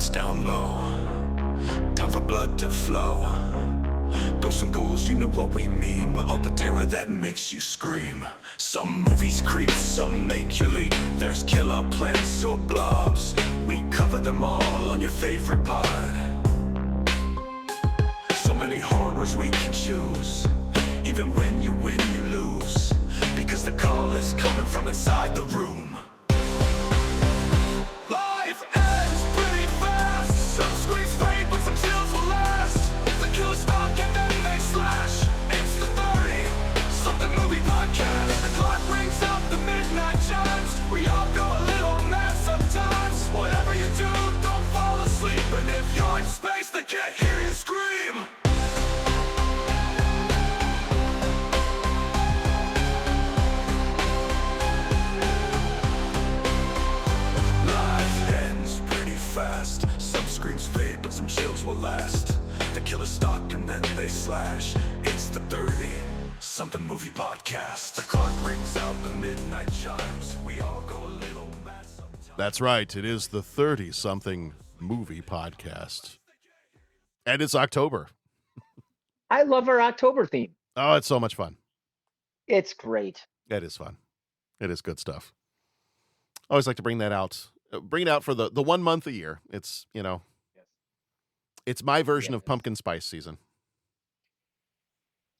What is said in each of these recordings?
lights down low. Time for blood to flow. Ghosts and ghouls, you know what we mean. But all the terror that makes you scream. Some movies creep, some make you leap. There's killer plants or blobs. We cover them all on your favorite pod. So many horrors we can choose. Even when you win, you lose. Because the call is coming from inside the room. Life ends pretty fast. Some screams fade, but some chills will last. The killers stalk and then they slash. It's the 30-something movie podcast. The clock rings out the midnight chimes. We all go a little mad sometimes. Whatever you do, don't fall asleep. And if you're in space, they can't hear you scream. Fast. Some screams fade, but some chills will last. The killers stalk and then they slash. It's the 30-something movie podcast. The clock rings out the midnight chimes. We all go a little mad sometimes. That's right. It is the 30-something movie podcast. And it's October. I love our October theme. Oh, it's so much fun. It's great. It is fun. It is good stuff. I always like to bring that out. Bring it out for the 1 month a year. It's, you know, it's my version of pumpkin spice season.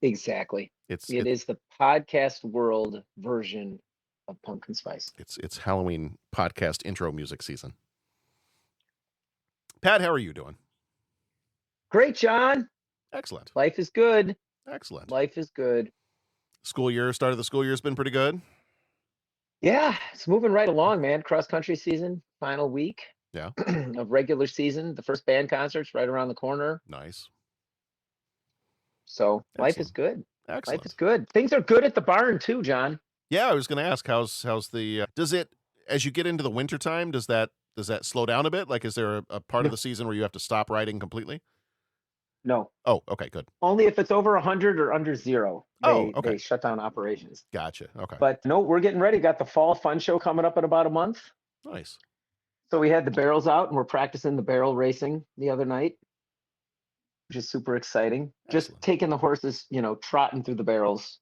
Exactly. It is the podcast world version of pumpkin spice. It's Halloween podcast intro music season. Pat, how are you doing? Great, John. Excellent. Life is good. Excellent. Life is good. Start of the school year has been pretty good. Yeah, it's moving right along, man. Cross country season, final week. Yeah. Of regular season. The first band concert's right around the corner. Nice. So Excellent. Life is good. Excellent. Life is good. Things are good at the barn too, John. Yeah, I was going to ask how's the does it, as you get into the winter time, does that slow down a bit? Like, is there a part of the season where you have to stop riding completely? No. Oh, okay, good. Only if it's over 100 or under 0. They shut down operations. Gotcha. Okay. But no, we're getting ready. Got the fall fun show coming up in about a month. Nice. So we had the barrels out and we're practicing the barrel racing the other night, which is super exciting. Excellent. Just taking the horses, trotting through the barrels,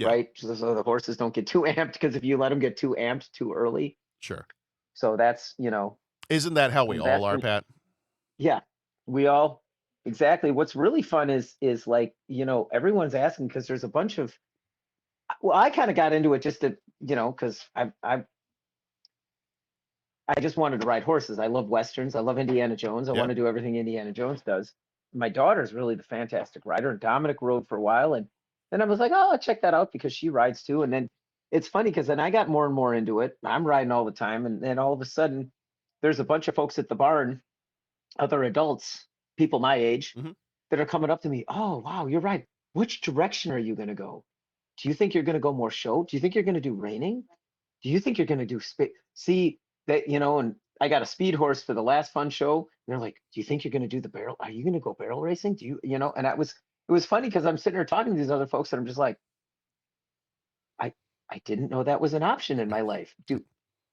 right? So the horses don't get too amped, because if you let them get too amped too early. Sure. So that's, Isn't that how we all are, Pat? Yeah, we all. Exactly. What's really fun is like, everyone's asking, because there's a bunch of, well, I kind of got into it just to, because I just wanted to ride horses. I love Westerns. I love Indiana Jones. I want to do everything Indiana Jones does. My daughter's really the fantastic rider, and Dominic rode for a while. And then I was like, oh, I'll check that out, because she rides too. And then it's funny, because then I got more and more into it. I'm riding all the time. And then all of a sudden there's a bunch of folks at the barn, other adults, people my age, that are coming up to me. Oh, wow, you're right. Which direction are you going to go? Do you think you're going to go more show? Do you think you're going to do reining? Do you think you're going to do see that, and I got a speed horse for the last fun show. And they're like, do you think you're going to do the barrel? Are you going to go barrel racing? Do you, and it was funny, because I'm sitting there talking to these other folks and I'm just like, I didn't know that was an option in my life.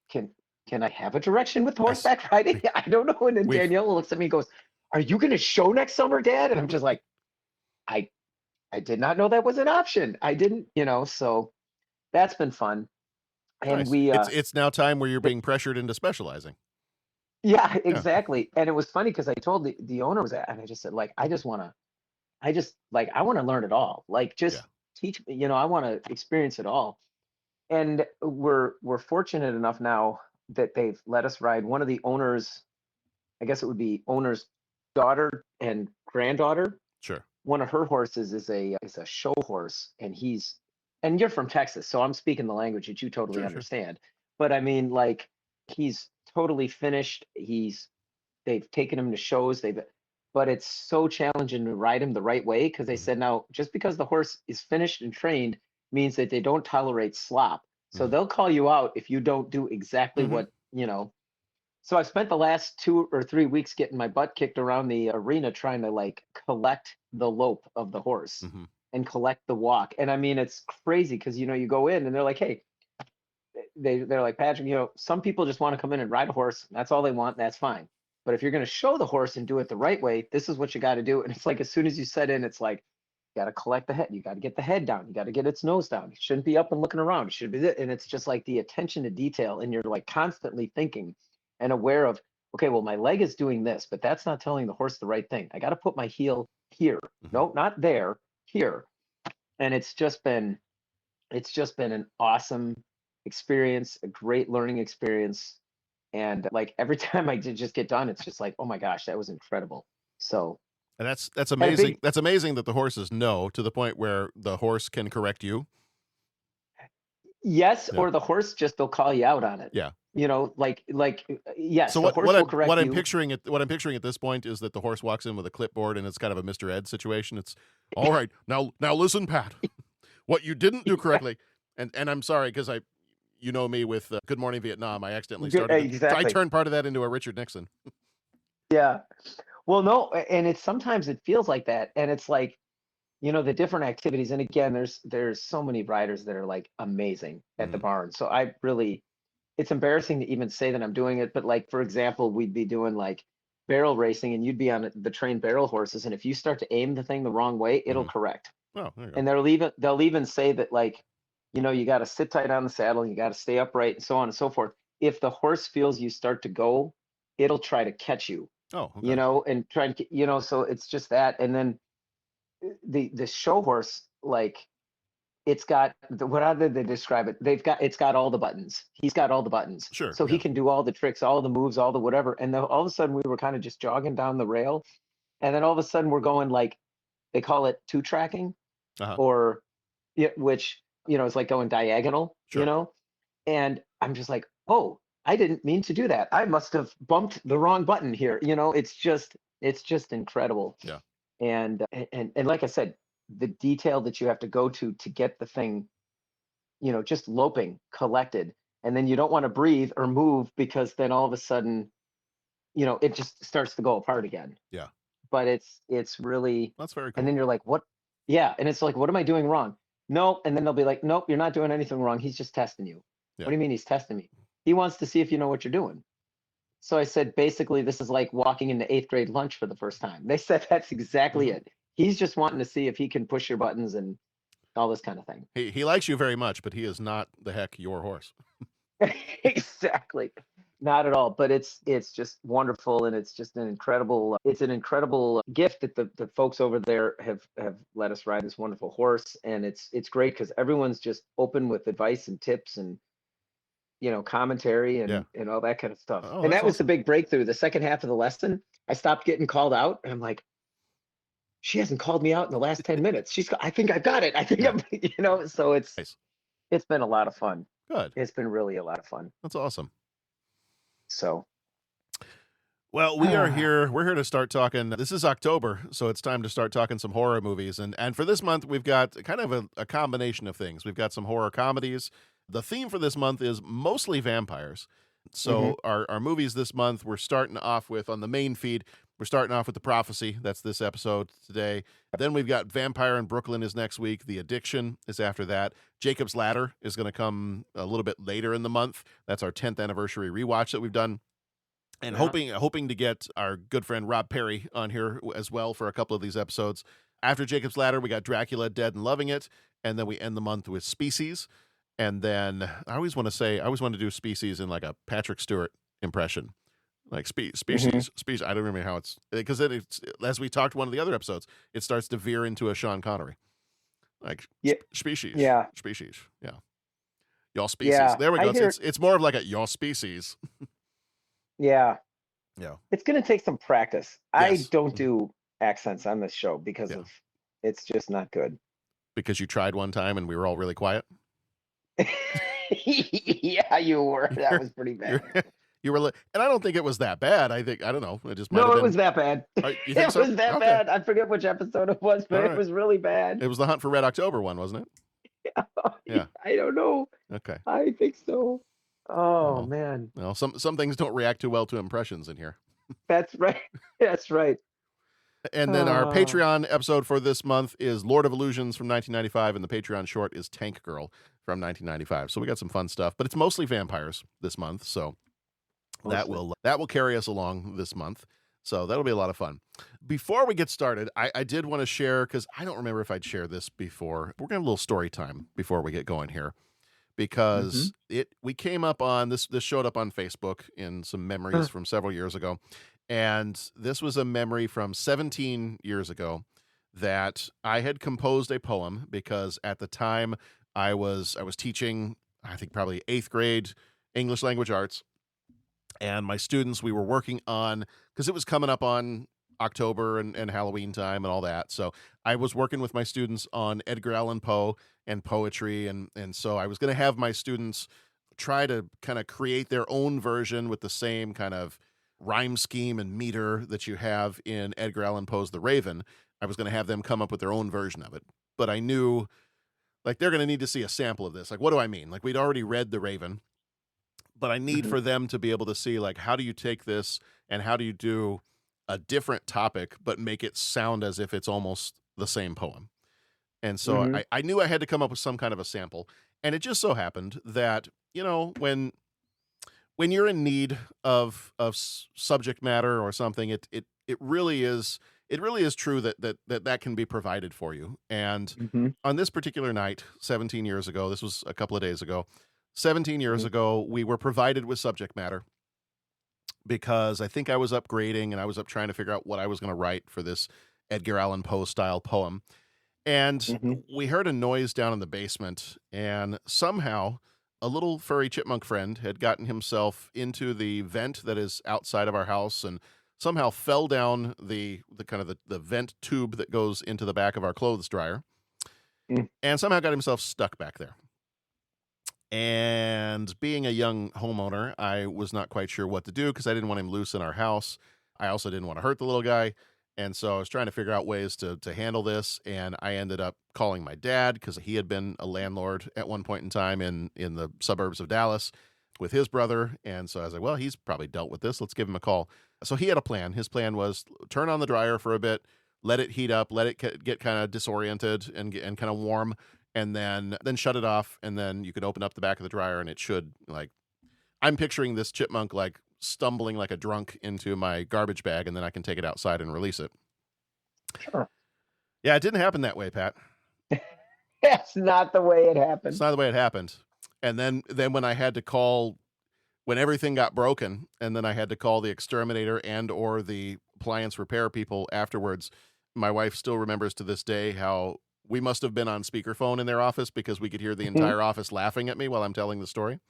Can I have a direction with horseback riding? I don't know. And then Daniela looks at me and goes, are you going to show next summer, Dad? And I'm just like, I did not know that was an option. I didn't, so that's been fun. And nice. It's now time where you're being pressured into specializing. Yeah, exactly. And it was funny, because I told the owner was, and I just said, like, I want to learn it all. Like, just teach me, I want to experience it all. And we're fortunate enough now that they've let us ride one of the owners. I guess it would be owner's daughter and granddaughter. Sure. One of her horses is a show horse, and you're from Texas, so I'm speaking the language that you totally understand. Sure. But I mean, like, he's totally finished. They've taken him to shows. But it's so challenging to ride him the right way, because they said, now, just because the horse is finished and trained means that they don't tolerate slop. So they'll call you out if you don't do exactly what, So I spent the last 2 or 3 weeks getting my butt kicked around the arena, trying to, like, collect the lope of the horse and collect the walk. And I mean, it's crazy, because, you go in and they're like, hey, they're like, Patrick, some people just want to come in and ride a horse. That's all they want. That's fine. But if you're going to show the horse and do it the right way, this is what you got to do. And it's like, as soon as you set in, it's like, you got to collect the head. You got to get the head down. You got to get its nose down. It shouldn't be up and looking around. It should be and it's just like the attention to detail. And you're like constantly thinking and aware of, okay, well, my leg is doing this, but that's not telling the horse the right thing. I got to put my heel here. No, not there, here. And it's just been an awesome experience, a great learning experience. And like every time I did just get done, it's just like, oh my gosh, that was incredible. So, and that's amazing. That's amazing that the horses know to the point where the horse can correct you. Yes, or the horse just they'll call you out on it. Yeah. You know, yes. So the horse will correct what you. I'm picturing at this point is that the horse walks in with a clipboard and it's kind of a Mr. Ed situation. It's all right. Now listen, Pat, what you didn't do correctly. And I'm sorry, because you know me with Good Morning Vietnam. I accidentally started. I turned part of that into a Richard Nixon. Yeah. Well, no, and sometimes it feels like that, and it's like, the different activities. And again, there's so many riders that are like amazing at the barn. So it's embarrassing to even say that I'm doing it. But like, for example, we'd be doing like barrel racing, and you'd be on the trained barrel horses, and if you start to aim the thing the wrong way, it'll correct. Oh, there you go. And they'll even say that like, you got to sit tight on the saddle, and you got to stay upright, and so on and so forth. If the horse feels you start to go, it'll try to catch you. Oh, okay. And try to, so it's just that. And then the show horse, like, it's got how did they describe it? It's got all the buttons. He's got all the buttons. Sure. So he can do all the tricks, all the moves, all the whatever. And then all of a sudden we were kind of just jogging down the rail. And then all of a sudden we're going like, they call it two tracking, or which, is like going diagonal, sure. And I'm just like, oh, I didn't mean to do that. I must have bumped the wrong button here. It's just incredible. Yeah. And like I said, the detail that you have to go to get the thing, just loping, collected. And then you don't want to breathe or move, because then all of a sudden, it just starts to go apart again. Yeah. But it's really, that's very cool. And then you're like, what? Yeah. And it's like, what am I doing wrong? No. And then they'll be like, nope, you're not doing anything wrong. He's just testing you. Yeah. What do you mean he's testing me? He wants to see if you know what you're doing. So I said, basically, this is like walking into 8th grade lunch for the first time. They said that's exactly it. He's just wanting to see if he can push your buttons and all this kind of thing. He likes you very much, but he is not the heck your horse. Exactly. Not at all. But it's just wonderful, and it's just an incredible gift that the folks over there have let us ride this wonderful horse. And it's great because everyone's just open with advice and tips and commentary and all that kind of stuff. Oh, and that was awesome. the big breakthrough. The second half of the lesson, I stopped getting called out, and I'm like, she hasn't called me out in the last 10 minutes. I think I've got it. I think I'm, so it's nice. It's been a lot of fun. Good. It's been really a lot of fun. That's awesome. So, well, we're here to start talking. This is October, so it's time to start talking some horror movies. And for this month, we've got kind of a combination of things. We've got some horror comedies. The theme for this month is mostly vampires. So our movies this month, we're starting off with, on the main feed, we're starting off with The Prophecy. That's this episode today. Then we've got Vampire in Brooklyn is next week. The Addiction is after that. Jacob's Ladder is going to come a little bit later in the month. That's our 10th anniversary rewatch that we've done. And hoping to get our good friend Rob Perry on here as well for a couple of these episodes. After Jacob's Ladder, we got Dracula, Dead and Loving It. And then we end the month with Species. And then I always want to do Species in like a Patrick Stewart impression. Like species. I don't remember how it's, because it's, as we talked one of the other episodes, it starts to veer into a Sean Connery. Like species. Yeah. Species. Yeah. Y'all species. Yeah, There we go. It's more of like a y'all species. Yeah. Yeah. It's going to take some practice. Yes. I don't do accents on this show because of it's just not good. Because you tried one time and we were all really quiet. Yeah, you were. That was pretty bad. You were, and I don't think it was that bad. I don't know. It just might have No, been. it was that bad. You think It so? was that Okay. bad. I forget which episode it was, but All right. it was really bad. It was the Hunt for Red October one, wasn't it? Yeah. I don't know. Okay. I think so. Oh, Well. man. Well, some things don't react too well to impressions in here. That's right. That's right. And then our Oh. Patreon episode for this month is Lord of Illusions from 1995, and the Patreon short is Tank Girl from 1995. So we got some fun stuff, but it's mostly vampires this month. So that will carry us along this month. So that'll be a lot of fun. Before we get started, I did want to share, because I don't remember if I'd shared this before. We're going to have a little story time before we get going here, because we came up on this showed up on Facebook in some memories from several years ago. And this was a memory from 17 years ago that I had composed a poem, because at the time I was teaching, I think probably 8th grade English language arts. And my students, we were working on, because it was coming up on October and Halloween time and all that. So I was working with my students on Edgar Allan Poe and poetry. And so I was going to have my students try to kind of create their own version with the same kind of rhyme scheme and meter that you have in Edgar Allan Poe's The Raven. I was going to have them come up with their own version of it. But I knew, like, they're going to need to see a sample of this. Like, what do I mean? Like, we'd already read The Raven, but I need for them to be able to see, like, how do you take this and how do you do a different topic but make it sound as if it's almost the same poem. And so I knew I had to come up with some kind of a sample. And it just so happened that, you know, when you're in need of subject matter or something, it really is true that can be provided for you. And on this particular night, 17 years ago, this was a couple of days ago, 17 years ago, we were provided with subject matter, because I think I was up grading and I was up trying to figure out what I was going to write for this Edgar Allan Poe style poem. And we heard a noise down in the basement, and somehow a little furry chipmunk friend had gotten himself into the vent that is outside of our house and somehow fell down the kind of the vent tube that goes into the back of our clothes dryer, and somehow got himself stuck back there. And being a young homeowner, I was not quite sure what to do, because I didn't want him loose in our house. I also didn't want to hurt the little guy. And so I was trying to figure out ways to handle this. And I ended up calling my dad, because he had been a landlord at one point in time in the suburbs of Dallas with his brother. And so I was like, well, he's probably dealt with this. Let's give him a call. So he had a plan. His plan was turn on the dryer for a bit, let it heat up, let it get kind of disoriented and kind of warm, and then shut it off, and then you could open up the back of the dryer, and it should, like, I'm picturing this chipmunk like stumbling like a drunk into my garbage bag, and then I can take it outside and release it. Sure. Yeah, it didn't happen that way, Pat. That's not the way it happened. It's not the way it happened. And then when I had to call, when everything got broken, and then I had to call the exterminator and or the appliance repair people afterwards, my wife still remembers to this day how we must have been on speakerphone in their office, because we could hear the entire office laughing at me while I'm telling the story.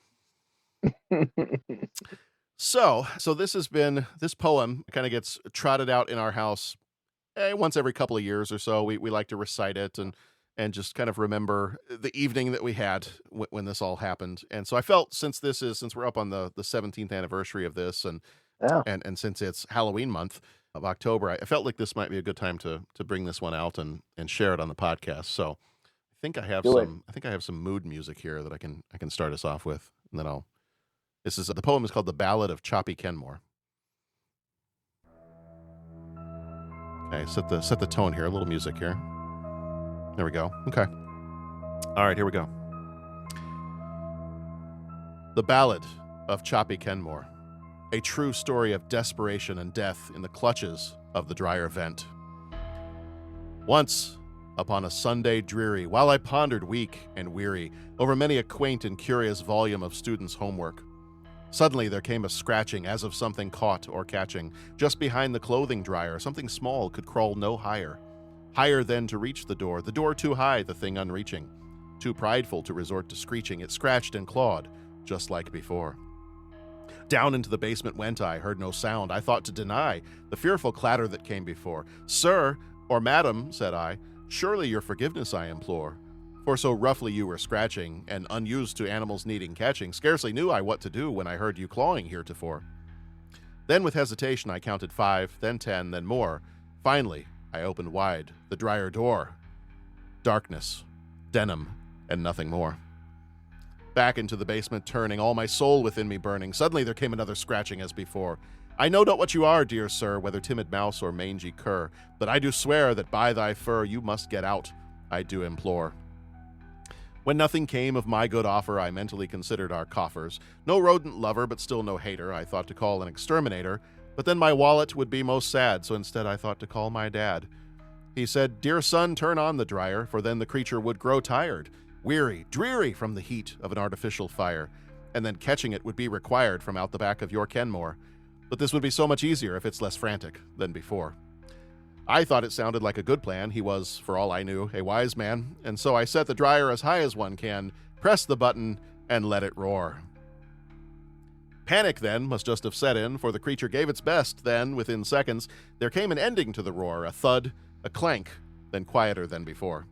So this poem kind of gets trotted out in our house once every couple of years or so. We like to recite it and just kind of remember the evening that we had when this all happened. And so I felt, since we're up on the 17th anniversary of this, and since it's Halloween month of October, I felt like this might be a good time to bring this one out and share it on the podcast. So I think I have some mood music here that I can start us off with, and then the poem is called The Ballad of Choppy Kenmore. Okay, set the tone here, a little music here. There we go. Okay. All right, here we go. The Ballad of Choppy Kenmore. A true story of desperation and death in the clutches of the dryer vent. Once, upon a Sunday dreary, while I pondered weak and weary over many a quaint and curious volume of students' homework, suddenly there came a scratching as of something caught or catching. Just behind the clothing dryer, something small could crawl no higher. Higher than to reach the door too high, the thing unreaching. Too prideful to resort to screeching, it scratched and clawed, just like before. Down into the basement went I, heard no sound. I thought to deny the fearful clatter that came before. Sir, or madam, said I, surely your forgiveness I implore. For so roughly you were scratching, and unused to animals needing catching, scarcely knew I what to do when I heard you clawing heretofore. Then with hesitation I counted 5, then 10, then more. Finally, I opened wide the dryer door. Darkness, denim, and nothing more. Back into the basement turning, all my soul within me burning. Suddenly there came another scratching as before. I know not what you are, dear sir, whether timid mouse or mangy cur, but I do swear that by thy fur you must get out, I do implore. When nothing came of my good offer, I mentally considered our coffers. No rodent lover, but still no hater. I thought to call an exterminator, but then my wallet would be most sad, so instead I thought to call my dad. He said, "Dear son, turn on the dryer, for then the creature would grow tired, weary, dreary from the heat of an artificial fire, and then catching it would be required from out the back of your Kenmore. But this would be so much easier if it's less frantic than before." I thought it sounded like a good plan. He was, for all I knew, a wise man, and so I set the dryer as high as one can, pressed the button, and let it roar. Panic, then, must just have set in, for the creature gave its best. Then, within seconds, there came an ending to the roar, a thud, a clank, then quieter than before.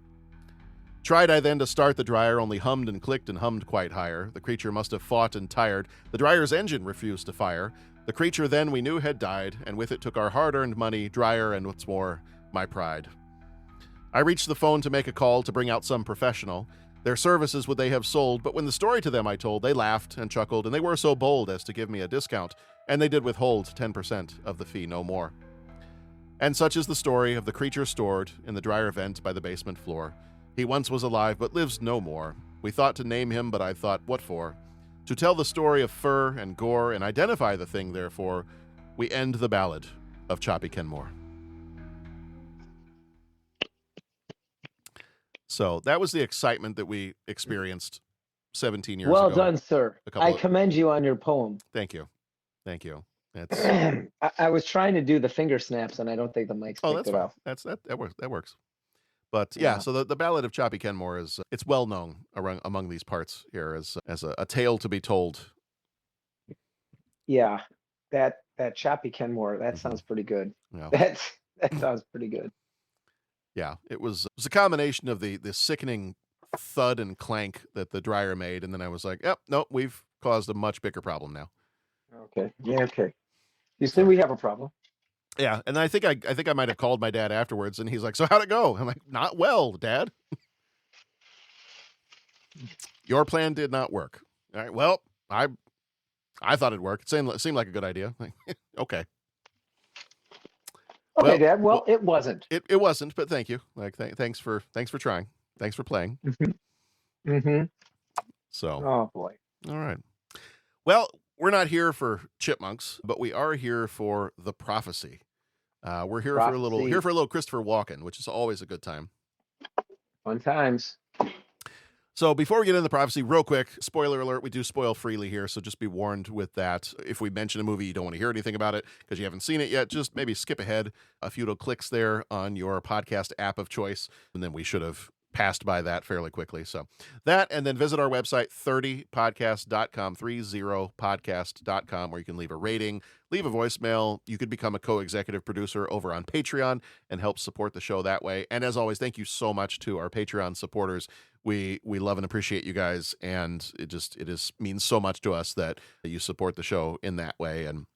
Tried I then to start the dryer, only hummed and clicked and hummed quite higher. The creature must have fought and tired. The dryer's engine refused to fire. The creature then we knew had died, and with it took our hard-earned money, dryer, and what's more, my pride. I reached the phone to make a call to bring out some professional. Their services would they have sold, but when the story to them I told, they laughed and chuckled, and they were so bold as to give me a discount, and they did withhold 10% of the fee, no more. And such is the story of the creature stored in the dryer vent by the basement floor. He once was alive, but lives no more. We thought to name him, but I thought, what for? To tell the story of fur and gore and identify the thing, therefore, we end the ballad of Choppy Kenmore. So that was the excitement that we experienced 17 years ago. Well done, sir. I of- commend you on your poem. Thank you. Thank you. It's I was trying to do the finger snaps, and I don't think the mic's picked that's it fine. up. That works. That works. But yeah, Yeah. so the Ballad of Choppy Kenmore is it's well known among these parts here as a tale to be told. Yeah, that Choppy Kenmore, that Mhm. sounds pretty good. Yeah. That sounds pretty good. Yeah, it was a combination of the sickening thud and clank that the dryer made, and then I was like, yep, nope, we've caused a much bigger problem now. Okay. Yeah, okay. You see, we have a problem. Yeah, and I think I might have called my dad afterwards, and he's like, "So how'd it go?" I'm like, "Not well, Dad. Your plan did not work." All right. Well, I thought it'd work. It seemed like a good idea. Like, okay. Okay, Well- Dad. Well, it wasn't. It wasn't, but thank you. Like, thanks for trying. Thanks for playing. Mm-hmm. So, Oh boy. all right. Well, we're not here for chipmunks, but we are here for the prophecy. We're here for a little Christopher Walken, which is always a good time. Fun times. So before we get into the prophecy, real quick, spoiler alert, we do spoil freely here, so just be warned with that. If we mention a movie, you don't want to hear anything about it because you haven't seen it yet, just maybe skip ahead a few little clicks there on your podcast app of choice, and then we should have passed by that fairly quickly. So that, and then visit our website, 30podcast.com, 30podcast.com, where you can leave a rating, leave a voicemail. You could become a co-executive producer over on Patreon and help support the show that way. And as always, thank you so much to our Patreon supporters. We love and appreciate you guys, and it means so much to us that you support the show in that way. And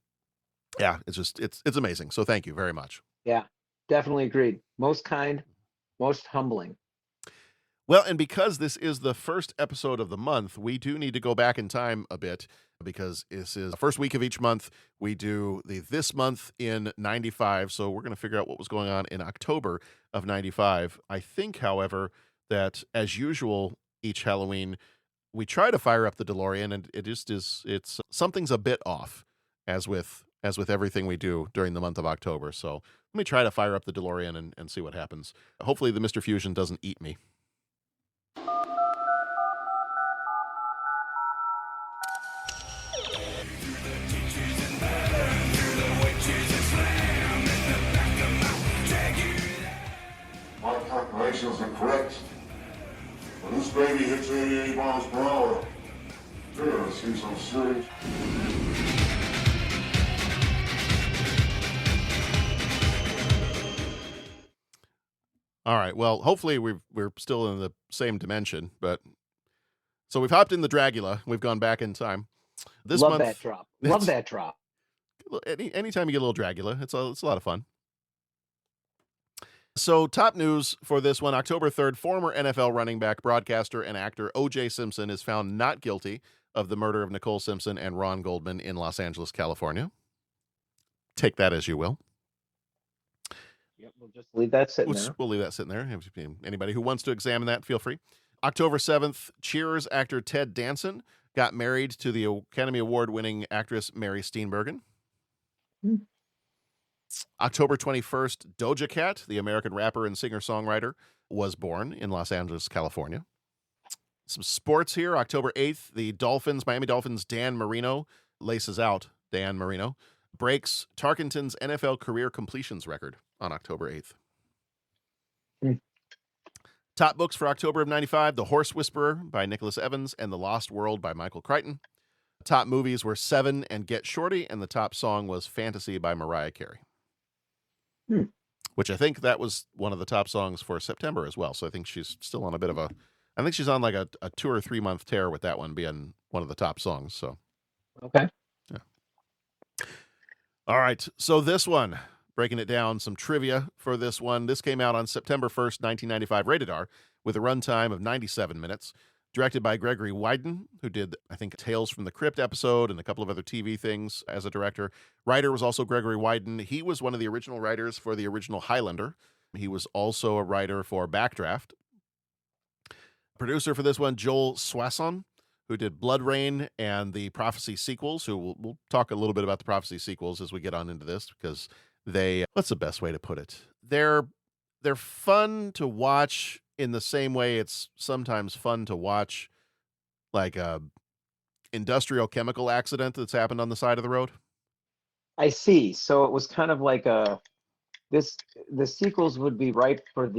yeah, it's amazing. So thank you very much. Yeah, definitely agreed. Most kind, most humbling. Well, and because this is the first episode of the month, we do need to go back in time a bit because this is the first week of each month. We do this month in 95, so we're going to figure out what was going on in October of 95. I think, however, that as usual, each Halloween, we try to fire up the DeLorean, and it's something's a bit off, as with everything we do during the month of October. So let me try to fire up the DeLorean and see what happens. Hopefully the Mr. Fusion doesn't eat me. My calculations are correct. When this baby hits 88 miles per hour, you're gonna see some serious. All right. Well, hopefully we're still in the same dimension, but so we've hopped in the Dragula. We've gone back in time. This Love month, that drop. Love that drop. anytime you get a little Dragula, it's a lot of fun. So, top news for this one, October 3rd, former NFL running back, broadcaster, and actor O.J. Simpson is found not guilty of the murder of Nicole Simpson and Ron Goldman in Los Angeles, California. Take that as you will. Yep, we'll just leave that sitting there. We'll leave that sitting there. Anybody who wants to examine that, feel free. October 7th, Cheers actor Ted Danson got married to the Academy Award-winning actress Mary Steenburgen. Hmm. October 21st, Doja Cat, the American rapper and singer-songwriter, was born in Los Angeles, California. Some sports here. October 8th, the Miami Dolphins' Dan Marino, laces out Dan Marino, breaks Tarkenton's NFL career completions record on October 8th. Hmm. Top books for October of 95, The Horse Whisperer by Nicholas Evans and The Lost World by Michael Crichton. Top movies were Seven and Get Shorty, and the top song was Fantasy by Mariah Carey. Hmm. Which I think that was one of the top songs for September as well. So I think she's still on a bit of I think she's on like a 2 or 3 month tear with that one being one of the top songs. So, Okay. yeah. All right. So this one, breaking it down, some trivia for this one. This came out on September 1st, 1995, rated R, with a runtime of 97 minutes. Directed by Gregory Wyden, who did, I think, Tales from the Crypt episode and a couple of other TV things as a director. Writer was also Gregory Wyden. He was one of the original writers for the original Highlander. He was also a writer for Backdraft. Producer for this one, Joel Soisson, who did Blood Rain and the Prophecy sequels, who we'll talk a little bit about the Prophecy sequels as we get on into this, because what's the best way to put it? They're fun to watch in the same way it's sometimes fun to watch like a industrial chemical accident that's happened on the side of the road. I see. So it was kind of like the sequels would be ripe for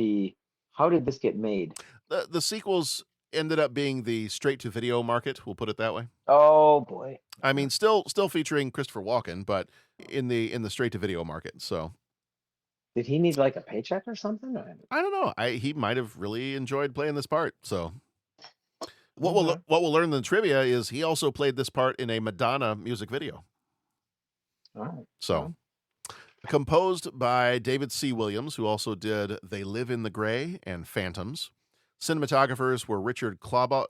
how did this get made? The sequels ended up being the straight-to-video market, we'll put it that way. Oh, boy. I mean, still featuring Christopher Walken, but in the straight-to-video market, so. Did he need like a paycheck or something? I don't know. He might have really enjoyed playing this part. So, what we'll learn in the trivia is he also played this part in a Madonna music video. Oh, So, composed by David C. Williams, who also did "They Live in the Gray" and "Phantoms." Cinematographers were Richard Clabaugh.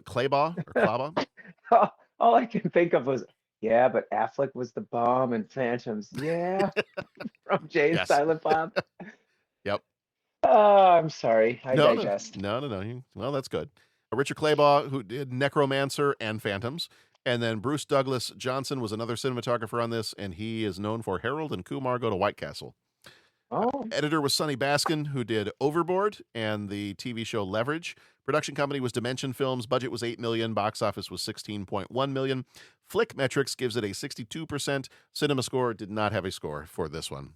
all I can think of was, yeah, but Affleck was the bomb and Phantoms. Yeah. From Jay's Yes. Silent Bob. Yep. Oh, I'm sorry. I digest. No. Well, that's good. Richard Clabaugh, who did Necromancer and Phantoms. And then Bruce Douglas Johnson was another cinematographer on this, and he is known for Harold and Kumar Go to White Castle. Oh, Editor was Sonny Baskin, who did Overboard and the TV show Leverage. Production company was Dimension Films. Budget was $8 million. Box office was $16.1 million. Flick Metrics gives it a 62%. Cinema Score did not have a score for this one.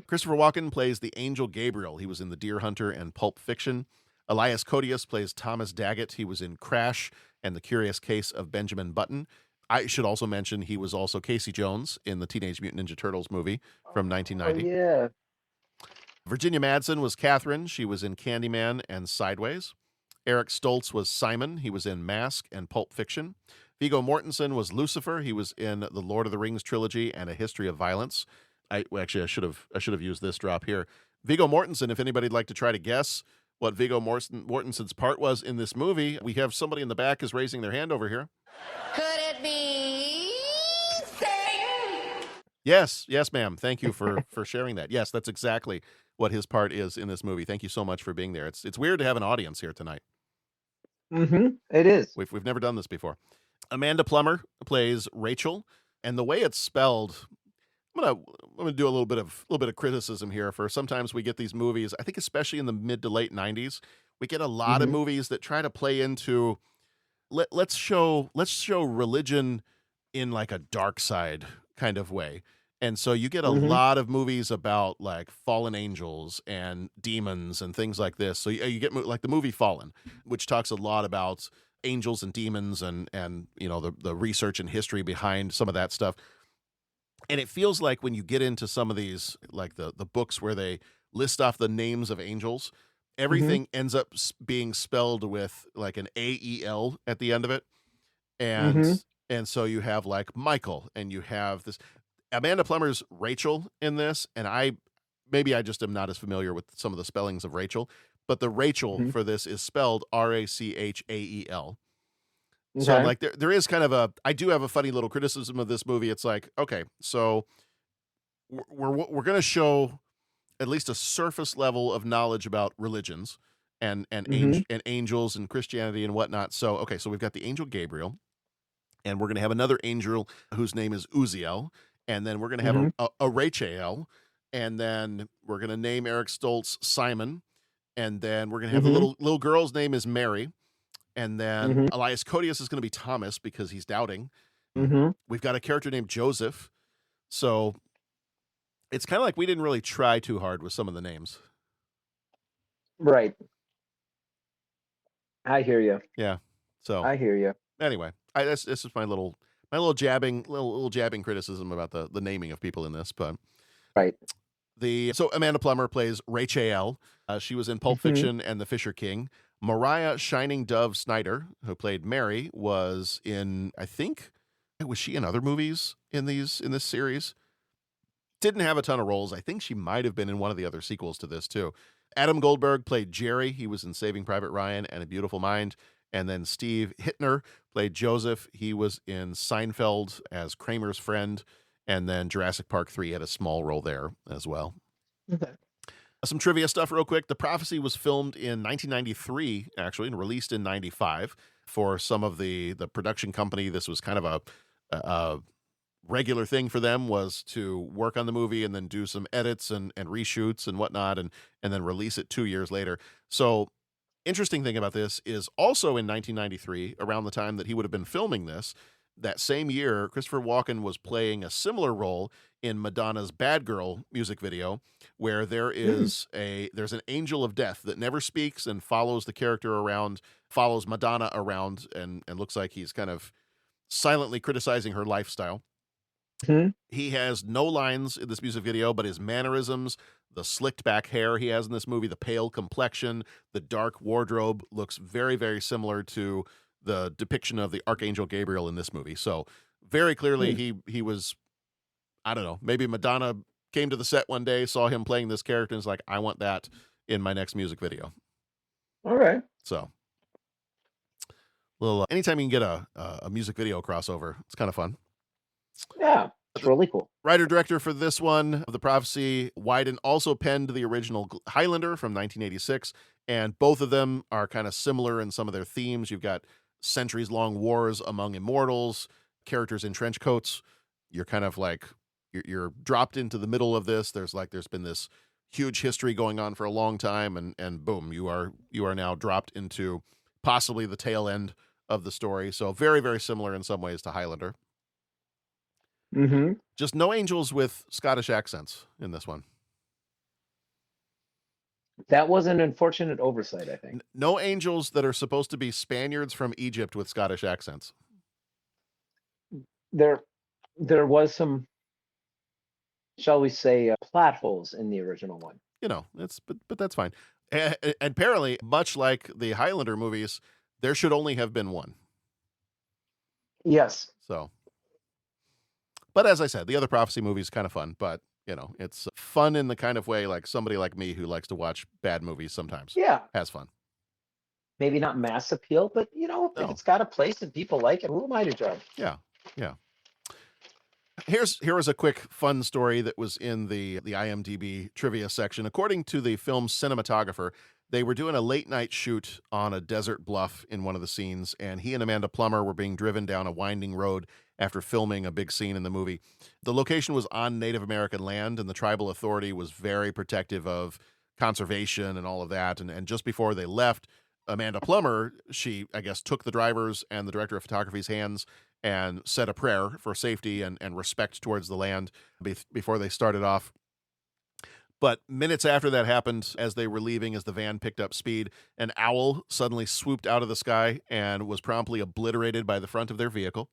Christopher Walken plays the angel Gabriel. He was in The Deer Hunter and Pulp Fiction. Elias Koteas plays Thomas Daggett. He was in Crash and The Curious Case of Benjamin Button. I should also mention he was also Casey Jones in the Teenage Mutant Ninja Turtles movie from 1990. Oh, yeah. Virginia Madsen was Catherine. She was in Candyman and Sideways. Eric Stoltz was Simon. He was in Mask and Pulp Fiction. Viggo Mortensen was Lucifer. He was in the Lord of the Rings trilogy and A History of Violence. I should have used this drop here. Viggo Mortensen, if anybody'd like to try to guess what Viggo Mortensen's part was in this movie, we have somebody in the back is raising their hand over here. Could it be Satan? Yes, ma'am. Thank you for sharing that. Yes, that's exactly what his part is in this movie. Thank you so much for being there. It's weird to have an audience here tonight. Mm-hmm. It is. We've never done this before. Amanda Plummer plays Rachel, and the way it's spelled, I'm gonna do a little bit of criticism here. For sometimes we get these movies, I think especially in the mid to late 90s, we get a lot of movies that try to play into let's show religion in like a dark side kind of way. And so you get a lot of movies about like fallen angels and demons and things like this. So you get like the movie Fallen, which talks a lot about angels and demons and you know the research and history behind some of that stuff. And it feels like when you get into some of these, like the books where they list off the names of angels, everything ends up being spelled with like an AEL at the end of it. And so you have like Michael, and you have this Amanda Plummer's Rachel in this. And I just am not as familiar with some of the spellings of Rachel, but the Rachel for this is spelled RACHAEL. Okay. So I'm like, there is kind of I do have a funny little criticism of this movie. It's like, okay, so we're going to show at least a surface level of knowledge about religions. Mm-hmm. and angels and Christianity and whatnot. So okay, so we've got the angel Gabriel, and we're going to have another angel whose name is Uziel, and then we're going to have Mm-hmm. a Rachael, and then we're going to name Eric Stoltz Simon, and then we're going to have the Mm-hmm. little girl's name is Mary, and then Mm-hmm. Elias Koteas is going to be Thomas because he's doubting. Mm-hmm. We've got a character named Joseph, so it's kind of like we didn't really try too hard with some of the names. Right. I hear you. Yeah. So I hear you. anyway, this is my little jabbing criticism about the naming of people in this, but Right. so Amanda Plummer plays Rachael. She was in Pulp Mm-hmm. Fiction and The Fisher King. Mariah Shining Dove Snyder, who played Mary, was in, I think, was she in other movies in this series? Didn't have a ton of roles. I think she might have been in one of the other sequels to this too. Adam Goldberg played Jerry. He was in Saving Private Ryan and A Beautiful Mind. And then Steve Hittner played Joseph. He was in Seinfeld as Kramer's friend. And then Jurassic Park 3 had a small role there as well. Okay. Some trivia stuff real quick. The Prophecy was filmed in 1993, actually, and released in 95. For some of the production company, this was kind of a regular thing for them, was to work on the movie and then do some edits and reshoots and whatnot, and then release it 2 years later. So interesting thing about this is also in 1993, around the time that he would have been filming this, that same year, Christopher Walken was playing a similar role in Madonna's Bad Girl music video, where there's an angel of death that never speaks and follows the character around, follows Madonna around, and looks like he's kind of silently criticizing her lifestyle. Mm-hmm. He has no lines in this music video, but his mannerisms, the slicked back hair he has in this movie, the pale complexion, the dark wardrobe looks very, very similar to the depiction of the Archangel Gabriel in this movie. So very clearly he was, I don't know, maybe Madonna came to the set one day, saw him playing this character, and was like, I want that in my next music video. All right. So anytime you can get a music video crossover, it's kind of fun. Yeah, it's really cool. Writer-director for this one, The Prophecy, Wyden also penned the original Highlander from 1986, and both of them are kind of similar in some of their themes. You've got centuries-long wars among immortals, characters in trench coats. You're kind of like, you're dropped into the middle of this. There's been this huge history going on for a long time, and boom, you are now dropped into possibly the tail end of the story. So very, very similar in some ways to Highlander. Mm-hmm. Just no angels with Scottish accents in this one. That was an unfortunate oversight, I think. No angels that are supposed to be Spaniards from Egypt with Scottish accents. There was some, shall we say, plot holes in the original one. You know, but that's fine. And apparently, much like the Highlander movies, there should only have been one. Yes. So, but as I said, the other Prophecy movie is kind of fun, but you know, it's fun in the kind of way like somebody like me who likes to watch bad movies sometimes Yeah. has fun. Maybe not mass appeal, but if No. it's got a place and people like it, who am I to judge? Yeah. Here was a quick fun story that was in the IMDb trivia section. According to the film's cinematographer, they were doing a late night shoot on a desert bluff in one of the scenes, and he and Amanda Plummer were being driven down a winding road after filming a big scene in the movie. The location was on Native American land, and the tribal authority was very protective of conservation and all of that. And just before they left, Amanda Plummer, she, I guess, took the driver's and the director of photography's hands and said a prayer for safety and respect towards the land before they started off. But minutes after that happened, as they were leaving, as the van picked up speed, an owl suddenly swooped out of the sky and was promptly obliterated by the front of their vehicle.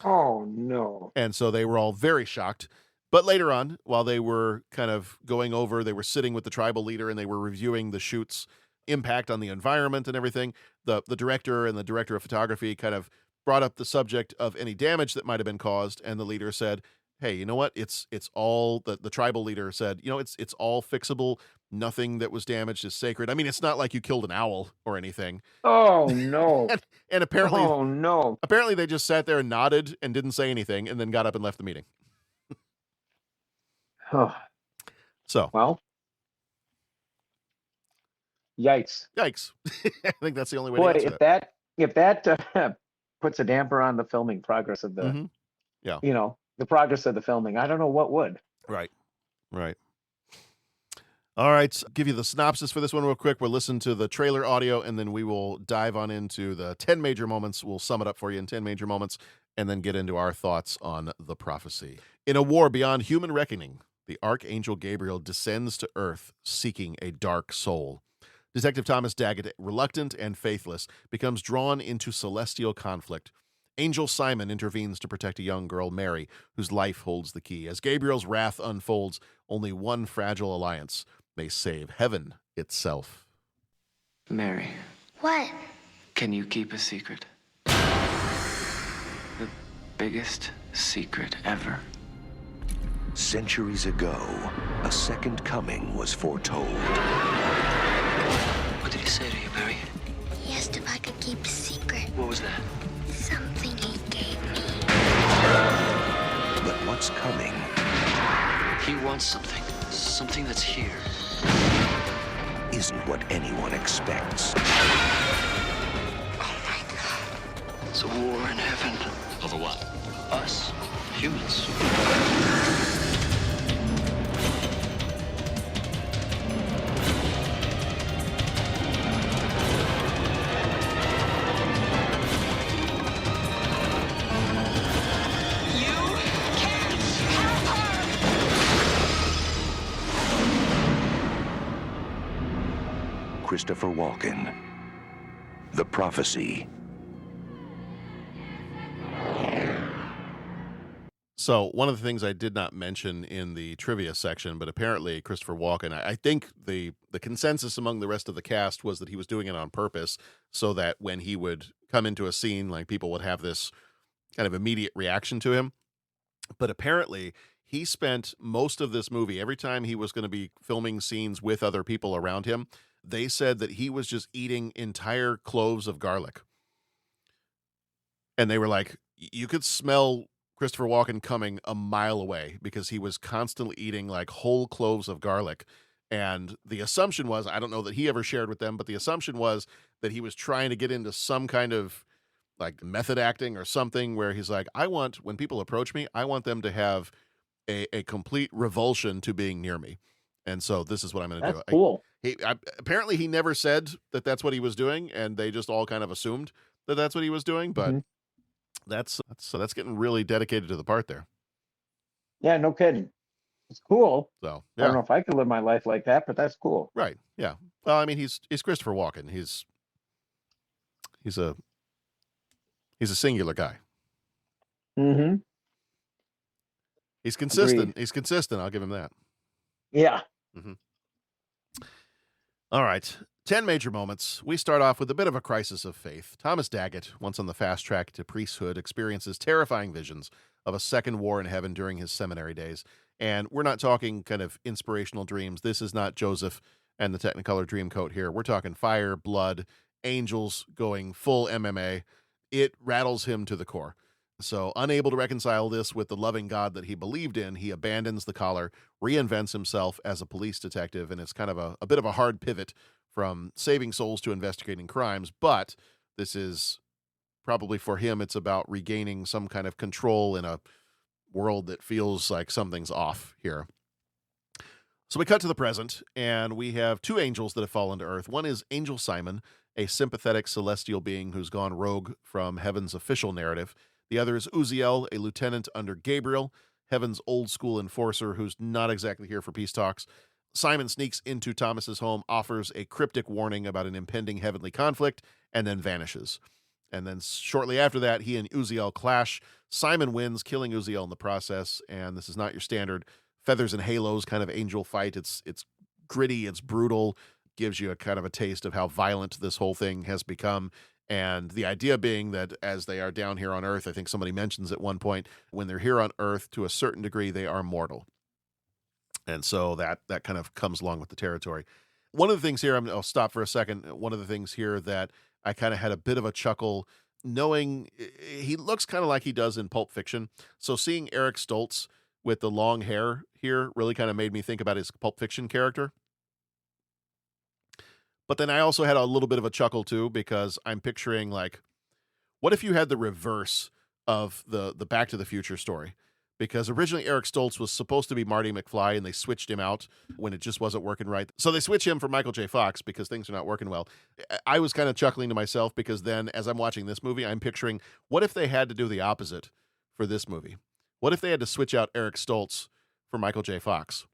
Oh, no. And so they were all very shocked. But later on, while they were kind of going over, they were sitting with the tribal leader and they were reviewing the shoot's impact on the environment and everything. The director and the director of photography kind of brought up the subject of any damage that might have been caused. And the leader said, hey, you know what? It's all, the tribal leader said, you know, it's all fixable. Nothing that was damaged is sacred. I mean, it's not like you killed an owl or anything. Oh, no. And apparently, Oh, no. apparently they just sat there and nodded and didn't say anything and then got up and left the meeting. Oh, So well, Yikes. Yikes. I think that's the only way to Boy, answer if that puts a damper on the filming progress of the, hmm Yeah. the progress of the filming, I don't know what would. Right. Right. All right. So give you the synopsis for this one real quick. We'll listen to the trailer audio and then we will dive on into the 10 major moments. We'll sum it up for you in 10 major moments and then get into our thoughts on the prophecy. In a war beyond human reckoning, the Archangel Gabriel descends to Earth seeking a dark soul. Detective Thomas Daggett, reluctant and faithless, becomes drawn into celestial conflict. Angel Simon intervenes to protect a young girl, Mary, whose life holds the key. As Gabriel's wrath unfolds, only one fragile alliance may save heaven itself. Mary, What? can you keep a secret? The biggest secret ever. Centuries ago, a second coming was foretold. What did he say to you, Mary? He asked if I could keep a secret. What was that? Something he gave me. But what's coming He wants something. Something that's here. isn't what anyone expects. Oh my God. It's a war in heaven. Over what? Us. Humans. Christopher Walken. The Prophecy. So one of the things I did not mention in the trivia section, but apparently Christopher Walken, I think the consensus among the rest of the cast was that he was doing it on purpose so that when he would come into a scene, like people would have this kind of immediate reaction to him. But apparently he spent most of this movie, every time he was going to be filming scenes with other people around him, they said that he was just eating entire cloves of garlic. And they were like, you could smell Christopher Walken coming a mile away because he was constantly eating like whole cloves of garlic. And the assumption was, I don't know that he ever shared with them, but the assumption was that he was trying to get into some kind of like method acting or something where he's like, when people approach me, I want them to have a complete revulsion to being near me. And so this is what I'm going to do. That's cool. Apparently he never said that that's what he was doing, and they just all kind of assumed that that's what he was doing. But Mhm. that's getting really dedicated to the part there. Yeah, no kidding. It's cool. So I don't yeah, know if I could live my life like that, but that's cool. right, yeah. Well, I mean, he's Christopher Walken. He's a singular guy. Mm-hmm. He's consistent. Agreed. He's consistent. I'll give him that. Yeah. All right. 10 major moments. We start off with a bit of a crisis of faith. Thomas Daggett, once on the fast track to priesthood, experiences terrifying visions of a second war in heaven during his seminary days. And we're not talking kind of inspirational dreams. This is not Joseph and the Technicolor Dreamcoat here. We're talking fire, blood, angels going full MMA. It rattles him to the core. So, unable to reconcile this with the loving God that he believed in, he abandons the collar, reinvents himself as a police detective, and it's kind of a bit of a hard pivot from saving souls to investigating crimes. But this is probably for him, it's about regaining some kind of control in a world that feels like something's off here. So we cut to the present, and we have two angels that have fallen to earth. One is Angel Simon, a sympathetic celestial being who's gone rogue from heaven's official narrative. The other is Uziel, a lieutenant under Gabriel, heaven's old school enforcer who's not exactly here for peace talks. Simon sneaks into Thomas's home, offers a cryptic warning about an impending heavenly conflict, and then vanishes. And then shortly after that, he and Uziel clash. Simon wins, killing Uziel in the process, and this is not your standard feathers and halos kind of angel fight. It's gritty, it's brutal, gives you a kind of a taste of how violent this whole thing has become. And the idea being that as they are down here on Earth, I think somebody mentions at one point, when they're here on Earth, to a certain degree, they are mortal. And so that kind of comes along with the territory. One of the things here, I'll stop for a second. One of the things here that I kind of had a bit of a chuckle knowing he looks kind of like he does in Pulp Fiction. So seeing Eric Stoltz with the long hair here really kind of made me think about his Pulp Fiction character. But then I also had a little bit of a chuckle too, because I'm picturing like, what if you had the reverse of the Back to the Future story? Because originally Eric Stoltz was supposed to be Marty McFly, and they switched him out when it just wasn't working right. So they switch him for Michael J. Fox because things are not working well. I was kind of chuckling to myself because then as I'm watching this movie, I'm picturing, what if they had to do the opposite for this movie? What if they had to switch out Eric Stoltz for Michael J. Fox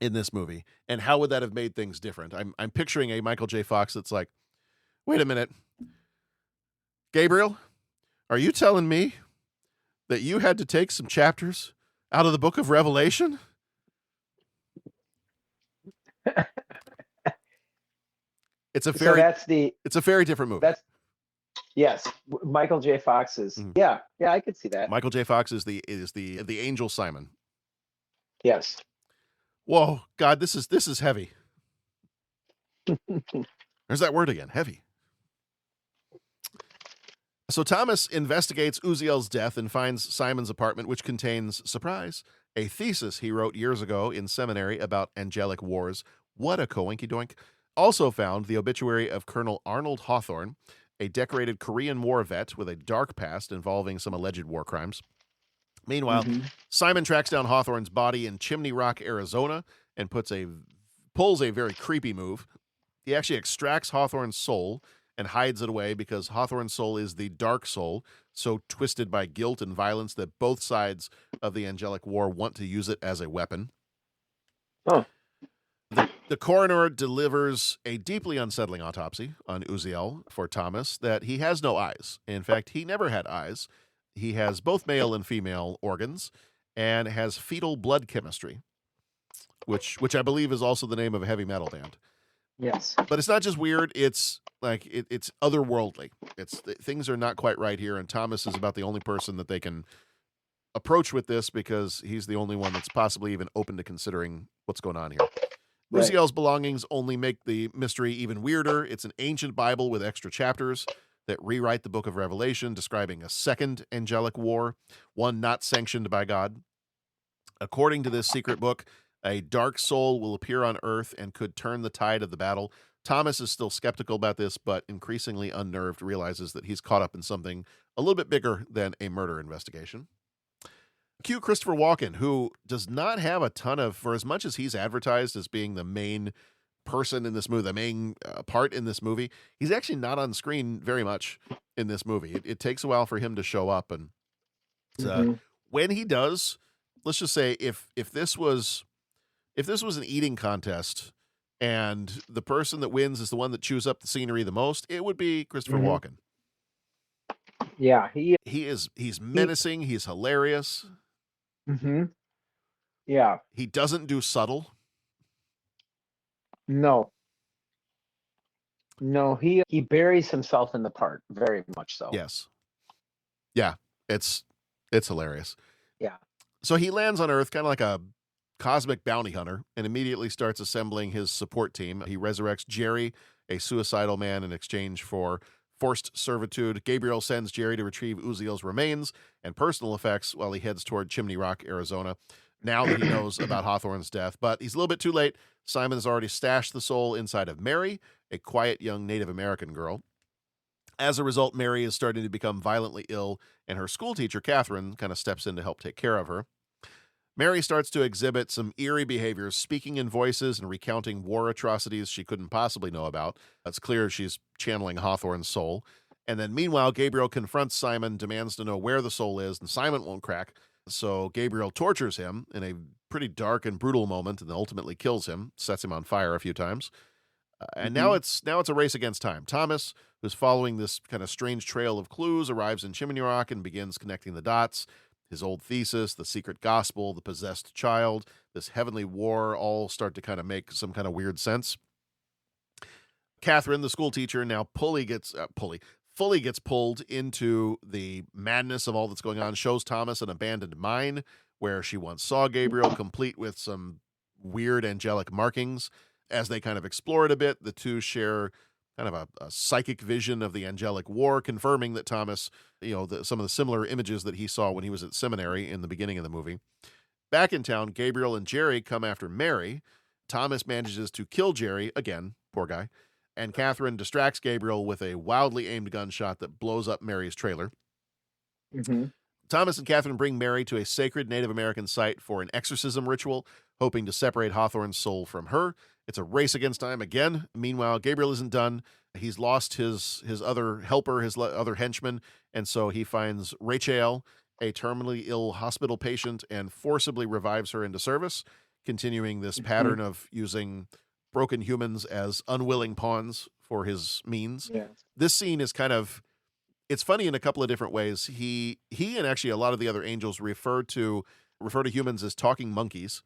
in this movie? And how would that have made things different? I'm picturing a Michael J. Fox that's like, wait a minute, Gabriel, are you telling me that you had to take some chapters out of the book of Revelation? It's a very, it's a very different movie. Yes, Michael J. Fox is, yeah, I could see that. Michael J. Fox is the angel Simon. Yes. Whoa, God, this is heavy. There's that word again, heavy. So Thomas investigates Uziel's death and finds Simon's apartment, which contains, surprise, a thesis he wrote years ago in seminary about angelic wars. What a coinky doink. Also found the obituary of Colonel Arnold Hawthorne, a decorated Korean War vet with a dark past involving some alleged war crimes. Meanwhile, Simon tracks down Hawthorne's body in Chimney Rock, Arizona, and pulls a very creepy move. He actually extracts Hawthorne's soul and hides it away because Hawthorne's soul is the dark soul, so twisted by guilt and violence that both sides of the angelic war want to use it as a weapon. Oh. The coroner delivers a deeply unsettling autopsy on Uziel for Thomas that he has no eyes. In fact, he never had eyes. He has both male and female organs and has fetal blood chemistry, which I believe is also the name of a heavy metal band. Yes. But it's not just weird, it's like it's otherworldly. Things are not quite right here, and Thomas is about the only person that they can approach with this because he's the only one that's possibly even open to considering what's going on here. Right. Uziel's belongings only make the mystery even weirder. It's an ancient Bible with extra chapters that rewrite the book of Revelation, describing a second angelic war, one not sanctioned by God. According to this secret book, a dark soul will appear on Earth and could turn the tide of the battle. Thomas is still skeptical about this, but increasingly unnerved, realizes that he's caught up in something a little bit bigger than a murder investigation. Cue Christopher Walken, who does not have a ton of, for as much as he's advertised as being the main person in this movie, the main part in this movie, he's actually not on screen very much in this movie. It takes a while for him to show up, and when he does, let's just say if this was an eating contest and the person that wins is the one that chews up the scenery the most, it would be Christopher Walken. Yeah, he's menacing, he's hilarious. Yeah. He doesn't do subtle. No, he buries himself in the part, very much so. Yes. Yeah, it's hilarious. Yeah. So he lands on Earth kind of like a cosmic bounty hunter and immediately starts assembling his support team. He resurrects Jerry, a suicidal man, in exchange for forced servitude. Gabriel sends Jerry to retrieve Uziel's remains and personal effects while he heads toward Chimney Rock, Arizona, now that he knows about Hawthorne's death. But he's a little bit too late. Simon has already stashed the soul inside of Mary, a quiet young Native American girl. As a result, Mary is starting to become violently ill, and her schoolteacher, Catherine, kind of steps in to help take care of her. Mary starts to exhibit some eerie behaviors, speaking in voices and recounting war atrocities she couldn't possibly know about. It's clear she's channeling Hawthorne's soul. And then meanwhile, Gabriel confronts Simon, demands to know where the soul is, and Simon won't crack. So Gabriel tortures him in a pretty dark and brutal moment and ultimately kills him, sets him on fire a few times. And now it's a race against time. Thomas, who's following this kind of strange trail of clues, arrives in Chimney Rock and begins connecting the dots. His old thesis, the secret gospel, the possessed child, this heavenly war all start to kind of make some kind of weird sense. Catherine, the school teacher, now fully gets pulled into the madness of all that's going on, shows Thomas an abandoned mine where she once saw Gabriel, complete with some weird angelic markings. As they kind of explore it a bit, the two share kind of a psychic vision of the angelic war, confirming that Thomas, some of the similar images that he saw when he was at seminary in the beginning of the movie. Back in town, Gabriel and Jerry come after Mary. Thomas manages to kill Jerry, again, poor guy, And Catherine distracts Gabriel with a wildly aimed gunshot that blows up Mary's trailer. Mm-hmm. Thomas and Catherine bring Mary to a sacred Native American site for an exorcism ritual, hoping to separate Hawthorne's soul from her. It's a race against time again. Meanwhile, Gabriel isn't done. He's lost his other helper, his other henchman, and so he finds Rachel, a terminally ill hospital patient, and forcibly revives her into service, continuing this pattern of using broken humans as unwilling pawns for his means. Yeah. This scene is kind of, it's funny in a couple of different ways. He and actually a lot of the other angels refer to humans as talking monkeys.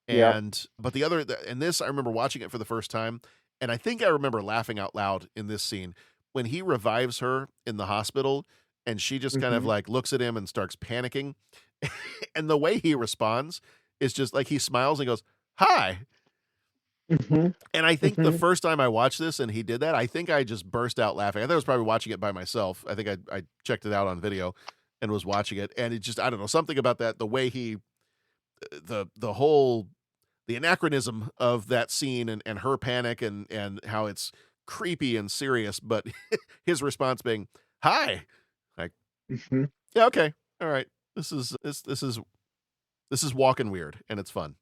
And but in this, I remember watching it for the first time, and I think I remember laughing out loud in this scene when he revives her in the hospital, and she just kind of like looks at him and starts panicking. And the way he responds is just like he smiles and goes, "Hi." And I think the first time I watched this and he did that, I think I just burst out laughing. I think I was probably watching it by myself. I think I checked it out on video and was watching it. And it just, I don't know, something about that, the way he, the anachronism of that scene and her panic and how it's creepy and serious, but his response being, "Hi." Like, yeah, okay. All right. This is Walken weird, and it's fun.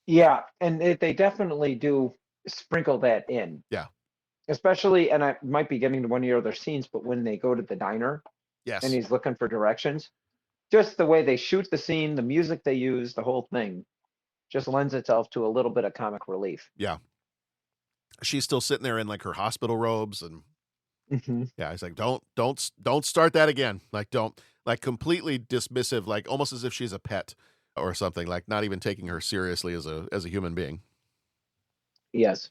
Yeah, and they definitely do sprinkle that in. Yeah. Especially, and I might be getting to one of your other scenes, but when they go to the diner Yes. and he's looking for directions, just the way they shoot the scene, the music they use, the whole thing just lends itself to a little bit of comic relief. Yeah. She's still sitting there in like her hospital robes, and yeah, he's like, don't start that again. Like, don't, like, completely dismissive, like almost as if she's a pet or something, like not even taking her seriously as a human being. Yes.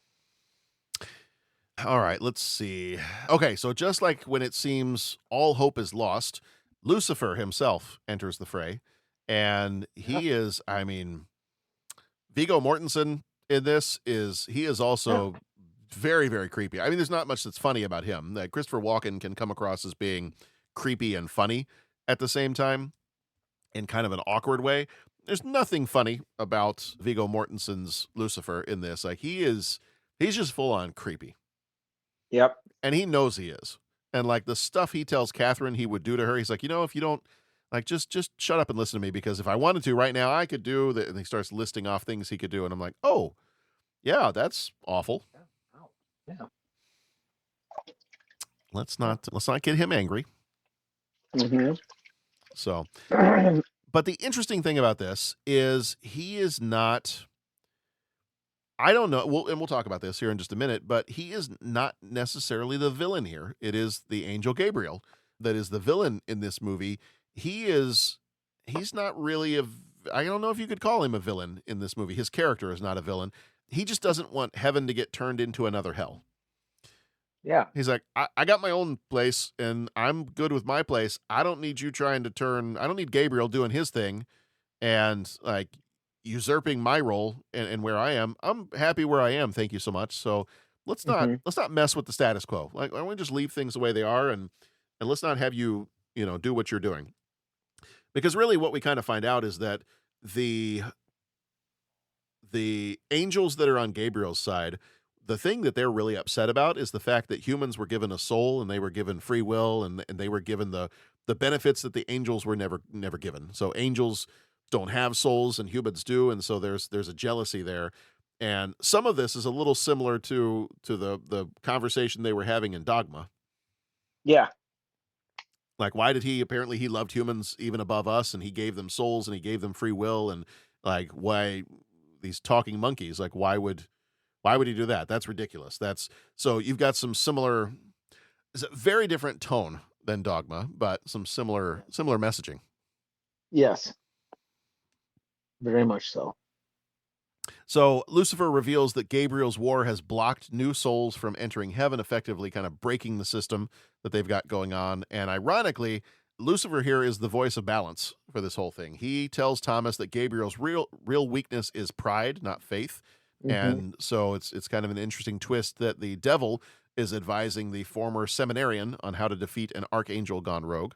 All right, let's see. Okay, so just like when it seems all hope is lost, Lucifer himself enters the fray, and he is, I mean, Viggo Mortensen in this is also very, very creepy. I mean, there's not much that's funny about him. That Christopher Walken can come across as being creepy and funny at the same time in kind of an awkward way. There's nothing funny about Viggo Mortensen's Lucifer in this. Like, he's just full on creepy. Yep. And he knows he is. And like the stuff he tells Catherine he would do to her, he's like, if you don't, like, just shut up and listen to me, because if I wanted to right now, I could do that. And he starts listing off things he could do. And I'm like, oh, yeah, that's awful. Yeah. Let's not get him angry. So, but the interesting thing about this is he is not, I don't know. We'll talk about this here in just a minute, but he is not necessarily the villain here. It is the angel Gabriel that is the villain in this movie. He's not really I don't know if you could call him a villain in this movie. His character is not a villain. He just doesn't want heaven to get turned into another hell. Yeah. He's like, I got my own place and I'm good with my place. I don't need you I don't need Gabriel doing his thing and like usurping my role and where I am. I'm happy where I am. Thank you so much. So let's not mess with the status quo. Like, why don't we just leave things the way they are and let's not have you do what you're doing. Because really what we kind of find out is that the angels that are on Gabriel's side, the thing that they're really upset about is the fact that humans were given a soul and they were given free will and they were given the benefits that the angels were never given. So angels don't have souls and humans do, and so there's a jealousy there. And some of this is a little similar to the conversation they were having in Dogma. Yeah. Like, why did he loved humans even above us, and he gave them souls and he gave them free will, and like, why these talking monkeys, like why would he do that? That's ridiculous. So you've got some similar, it's a very different tone than Dogma, but some similar messaging. Yes. Very much so. So Lucifer reveals that Gabriel's war has blocked new souls from entering heaven, effectively kind of breaking the system that they've got going on. And ironically, Lucifer here is the voice of balance for this whole thing. He tells Thomas that Gabriel's real weakness is pride, not faith. And so it's kind of an interesting twist that the devil is advising the former seminarian on how to defeat an archangel gone rogue.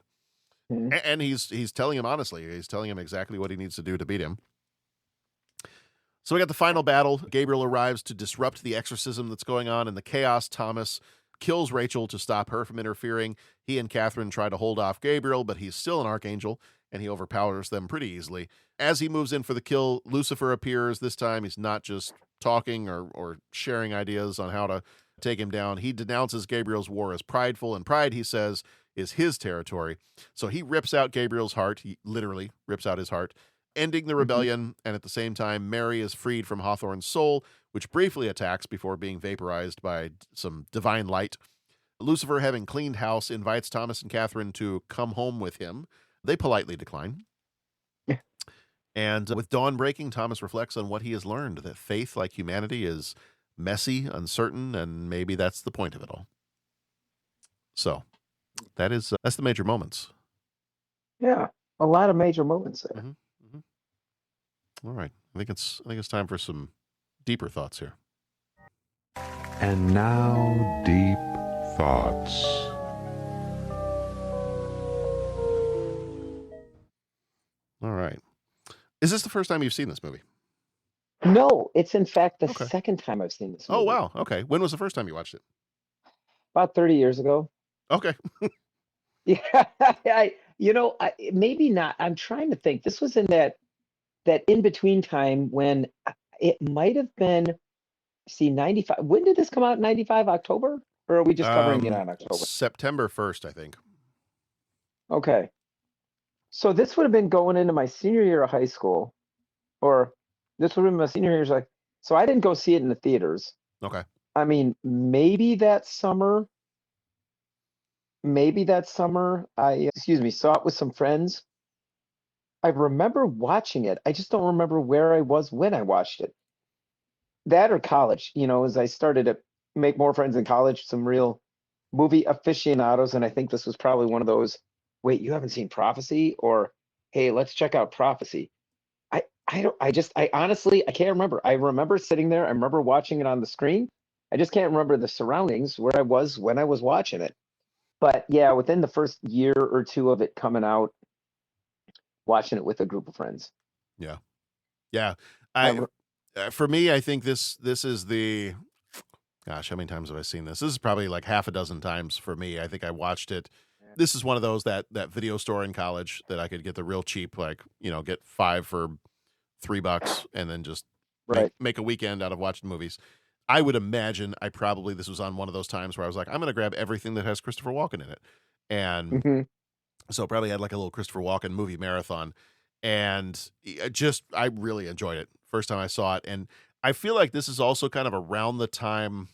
And he's telling him honestly, he's telling him exactly what he needs to do to beat him. So we got the final battle. Gabriel arrives to disrupt the exorcism that's going on in the chaos. Thomas kills Rachel to stop her from interfering. He and Catherine try to hold off Gabriel, but he's still an archangel, and he overpowers them pretty easily. As he moves in for the kill, Lucifer appears. This time he's not just talking or sharing ideas on how to take him down. He denounces Gabriel's war as prideful, and pride, he says, is his territory. So he rips out Gabriel's heart. He literally rips out his heart, ending the rebellion, and at the same time, Mary is freed from Hawthorne's soul, which briefly attacks before being vaporized by some divine light. Lucifer, having cleaned house, invites Thomas and Catherine to come home with him. They politely decline. And with dawn breaking, Thomas reflects on what he has learned, that faith, like humanity, is messy, uncertain, and maybe that's the point of it all. So that's the major moments. Yeah, a lot of major moments there. All right. I think it's time for some deeper thoughts here. And now, deep thoughts. All right. Is this the first time you've seen this movie? No, it's in fact the Okay. second time I've seen this movie. Oh, wow. Okay. When was the first time you watched it? About 30 years ago. Okay. Yeah, maybe not. I'm trying to think. This was in that in-between time when it might have been, 95. When did this come out? 95, October? Or are we just covering it on October? September 1st, I think. Okay. So this would have been going into my senior year of high school, or this would have been my senior year. So I didn't go see it in the theaters. Okay. I mean, maybe that summer I saw it with some friends. I remember watching it. I just don't remember where I was when I watched it. That or college, as I started to make more friends in college, some real movie aficionados, and I think this was probably one of those, wait, you haven't seen Prophecy? Or, hey, let's check out Prophecy. I honestly, I can't remember. I remember sitting there. I remember watching it on the screen. I just can't remember the surroundings where I was when I was watching it. But yeah, within the first year or two of it coming out, watching it with a group of friends. Yeah. Yeah. For me, I think this is the, gosh, how many times have I seen this? This is probably like half a dozen times for me. I think I watched it. This is one of those that video store in college that I could get the real cheap, like, get 5 for $3 and then just make a weekend out of watching movies. I would imagine this was on one of those times where I was like, I'm going to grab everything that has Christopher Walken in it. And so probably had like a little Christopher Walken movie marathon. And I really enjoyed it first time I saw it. And I feel like this is also kind of around the time,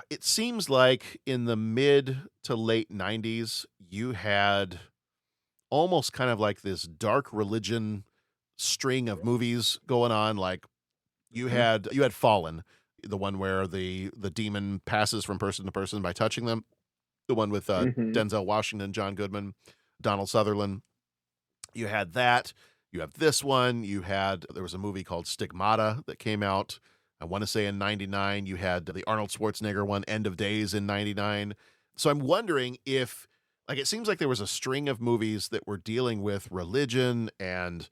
it seems like in the mid to late 90s, you had almost kind of like this dark religion string of movies going on. Like you had Fallen, the one where the demon passes from person to person by touching them. The one with Denzel Washington, John Goodman, Donald Sutherland. You had that. You have this one. There was a movie called Stigmata that came out, I want to say in 99. You had the Arnold Schwarzenegger one, End of Days, in 99. So I'm wondering if, like, it seems like there was a string of movies that were dealing with religion and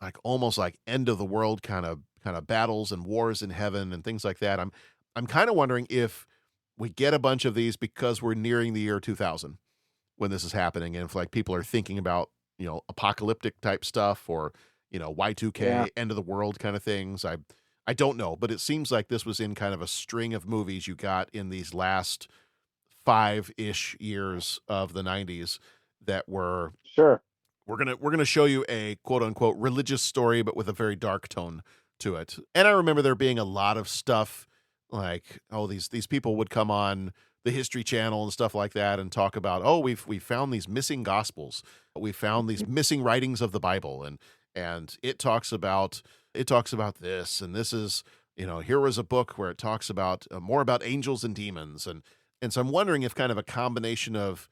like almost like end of the world kind of battles and wars in heaven and things like that. I'm kind of wondering if we get a bunch of these because we're nearing the year 2000 when this is happening, and if like people are thinking about, apocalyptic type stuff or, Y2K, end of the world kind of things. I don't know, but it seems like this was in kind of a string of movies you got in these last 5-ish years of the 90s that were we're gonna show you a quote unquote religious story, but with a very dark tone to it. And I remember there being a lot of stuff like, these people would come on the History Channel and stuff like that and talk about, we found these missing gospels, we found these missing writings of the Bible, and it talks about this, and this is, here was a book where it talks about more about angels and demons, and so I'm wondering if kind of a combination of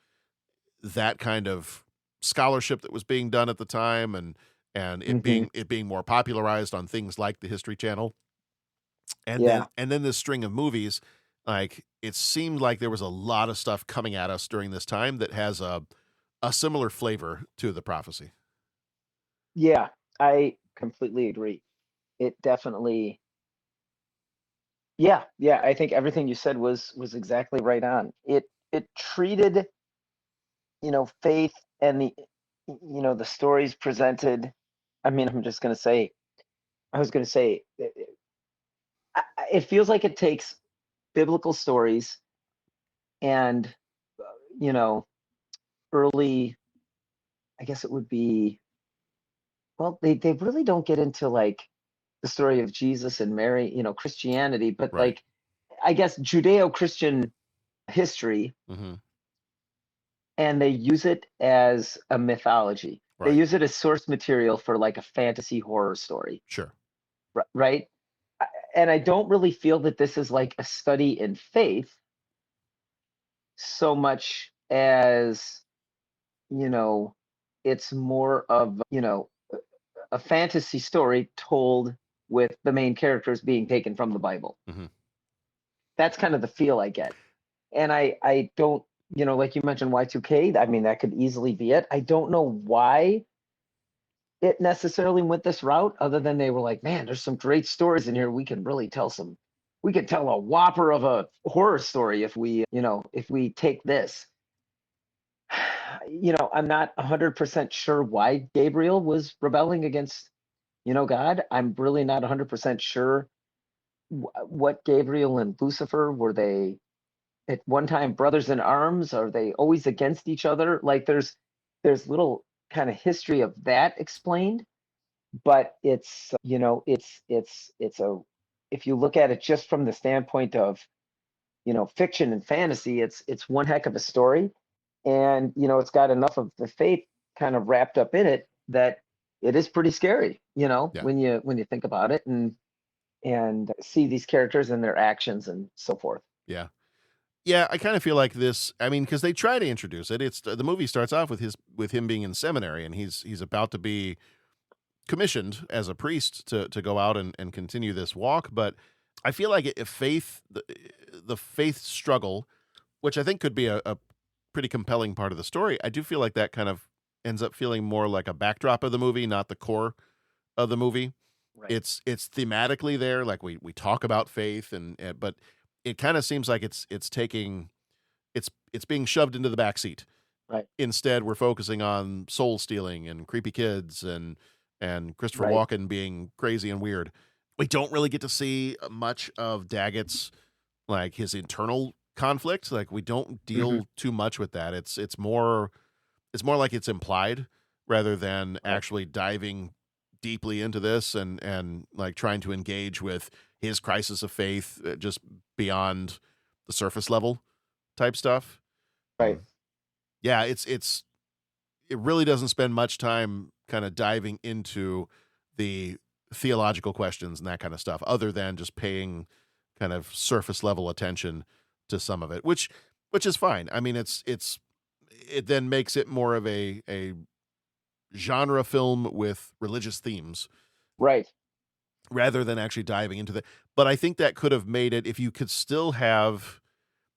that kind of scholarship that was being done at the time and it being more popularized on things like the History Channel, and then this string of movies, like it seemed like there was a lot of stuff coming at us during this time that has a similar flavor to the Prophecy. Yeah, I completely agree. it definitely, yeah, I think everything you said was exactly right on. It treated, faith and the stories presented. I mean, I was gonna say, it feels like it takes biblical stories and, you know, early, I guess it would be, well, they really don't get into like the story of Jesus and Mary, Christianity, but Right. like, I guess Judeo-Christian history, Hmm. and they use it as a mythology. They Right. use it as source material for like a fantasy horror story, Sure. right? And I don't really feel that this is like a study in faith so much as, you know, it's more of, a fantasy story told with the main characters being taken from the Bible. Hmm. That's kind of the feel I get. And I don't, like you mentioned Y2K, I mean, that could easily be it. I don't know why it necessarily went this route, other than they were like, man, there's some great stories in here. We could tell a whopper of a horror story if we take this. I'm not 100% sure why Gabriel was rebelling against, God. I'm really not 100% sure what Gabriel and Lucifer were. They at one time brothers in arms? Are they always against each other? Like there's little kind of history of that explained, but it's it's a if you look at it just from the standpoint of fiction and fantasy, it's one heck of a story, and it's got enough of the faith kind of wrapped up in it that it is pretty scary, Yeah. when you think about it and see these characters and their actions and so forth. Yeah. Yeah, I kind of feel like this. I mean, because they try to introduce it. It's the movie starts off with him being in seminary, and he's about to be commissioned as a priest to go out and continue this walk. But I feel like if the faith struggle, which I think could be a pretty compelling part of the story, I do feel like that kind of ends up feeling more like a backdrop of the movie, not the core of the movie. Right. It's thematically there, like we talk about faith and but it kind of seems like it's being shoved into the back seat. Right. Instead, we're focusing on soul stealing and creepy kids and Christopher Right. Walken being crazy and weird. We don't really get to see much of Daggett's, like, his internal conflict. Like, we don't deal too much with that. It's more like it's implied rather than Right. actually diving deeply into this and like trying to engage with his crisis of faith, just beyond the surface level type stuff. Right. Yeah, it really doesn't spend much time kind of diving into the theological questions and that kind of stuff, other than just paying kind of surface level attention to some of it, which is fine. I mean, it then makes it more of a genre film with religious themes Right. rather than actually diving into the. But I think that could have made it, if you could still have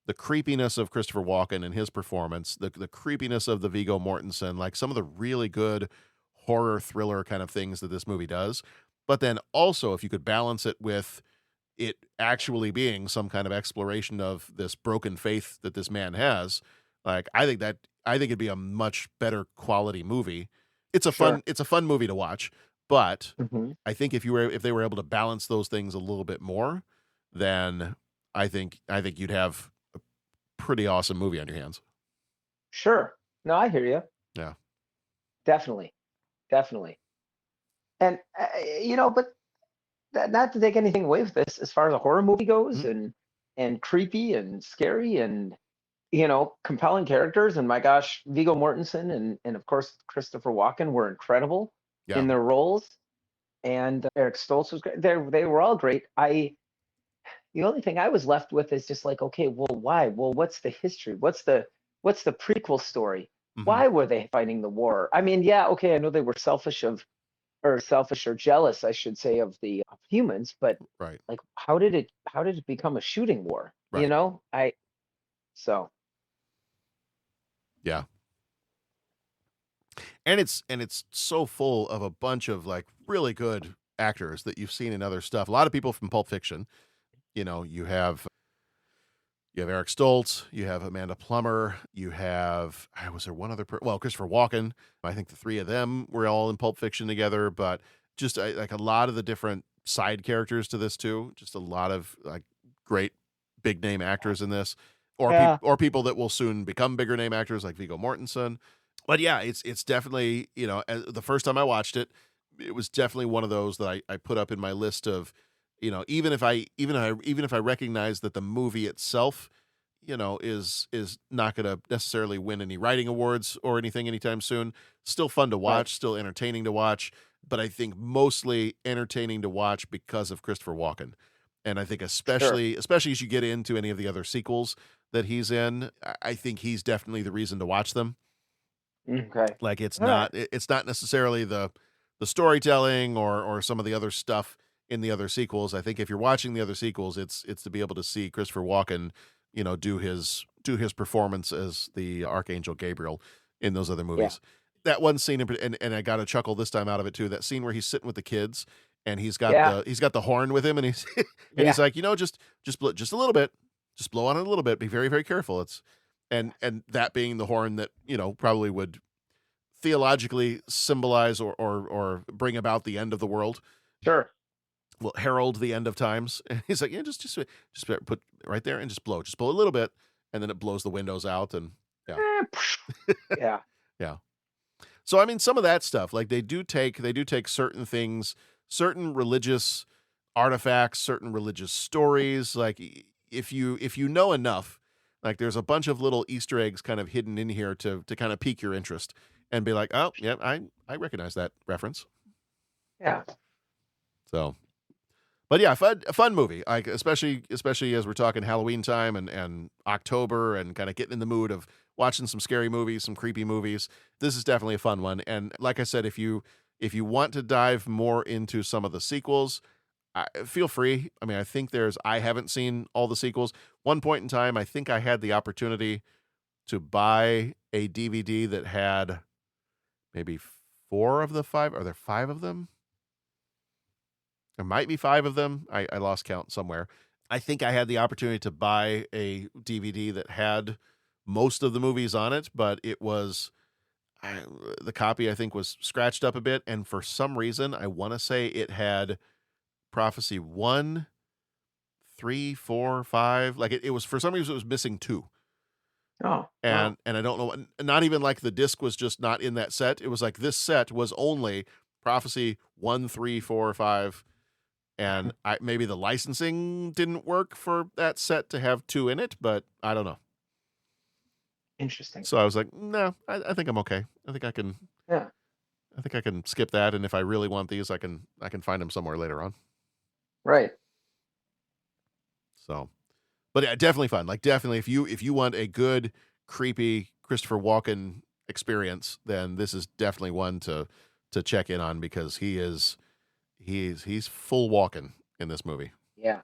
the creepiness of Christopher Walken and his performance, the creepiness of the Viggo Mortensen, like some of the really good horror thriller kind of things that this movie does. But then also, if you could balance it with it actually being some kind of exploration of this broken faith that this man has, like I think it'd be a much better quality movie. Sure. It's a fun movie to watch, but Hmm. I think if they were able to balance those things a little bit more, then I think you'd have a pretty awesome movie on your hands. Sure. No, I hear you. Yeah. Definitely. Definitely. And but not to take anything away with this, as far as a horror movie goes, Mhm. and creepy and scary and compelling characters, and my gosh, Viggo Mortensen and of course Christopher Walken were incredible Yeah. in their roles, and Eric Stoltz was great. They were all great. The only thing I was left with is just like, okay, well, why? Well, what's the history? What's the prequel story? Mhm. Why were they fighting the war? I mean, yeah, okay, I know they were selfish or jealous, I should say, of humans, but Right. like, how did it become a shooting war? Right. So Yeah. And it's so full of a bunch of like really good actors that you've seen in other stuff. A lot of people from Pulp Fiction. You have Eric Stoltz, you have Amanda Plummer, you have was there one other Christopher Walken. I think the three of them were all in Pulp Fiction together, but just like a lot of the different side characters to this too. Just a lot of like great big name actors in this, or people that will soon become bigger name actors like Viggo Mortensen. But yeah, it's definitely, the first time I watched it, it was definitely one of those that I put up in my list of, even if I recognize that the movie itself, is not going to necessarily win any writing awards or anything anytime soon, still fun to watch, still entertaining to watch, but I think mostly entertaining to watch because of Christopher Walken. And I think especially as you get into any of the other sequels that he's in, I think he's definitely the reason to watch them. Okay. Like it's not necessarily the storytelling or some of the other stuff in the other sequels. I think if you're watching the other sequels, it's to be able to see Christopher Walken, do his performance as the Archangel Gabriel in those other movies. Yeah. That one scene, and I got a chuckle this time out of it too. That scene where he's sitting with the kids and he's got the horn with him, and he's he's like, just blow just a little bit, just blow on it a little bit. Be very, very careful. It's and that being the horn that probably would theologically symbolize or bring about the end of the world. Sure. Will herald the end of times. And he's like, just put right there and just blow a little bit, and then it blows the windows out, and Yeah. Yeah. So I mean, some of that stuff, like they do take certain things, certain religious artifacts, certain religious stories. Like if you know enough, like there's a bunch of little Easter eggs kind of hidden in here to kind of pique your interest and be like, oh yeah, I recognize that reference. Yeah. So, but yeah, a fun movie. Like especially as we're talking Halloween time and October and kind of getting in the mood of watching some scary movies, some creepy movies. This is definitely a fun one. And like I said, if you want to dive more into some of the sequels, feel free. I mean, I haven't seen all the sequels. One point in time, I think I had the opportunity to buy a DVD that had maybe 4 of the 5. Are there 5 of them? There might be 5 of them. I lost count somewhere. I think I had the opportunity to buy a DVD that had most of the movies on it, but it was the copy I think was scratched up a bit, and for some reason I want to say it had Prophecy 1, 3, 4, 5. Like it was, for some reason it was missing 2. Oh. And I don't know, not even like the disc was just not in that set. It was like this set was only Prophecy 1, 3, 4, 5. And maybe the licensing didn't work for that set to have 2 in it, but I don't know. Interesting. So I was like, no, I think I'm okay. I think I can. Yeah. I think I can skip that, and if I really want these, I can find them somewhere later on. Right. So, but yeah, definitely fun. Like definitely, if you want a good creepy Christopher Walken experience, then this is definitely one to check in on, because he's full Walken in this movie. Yeah.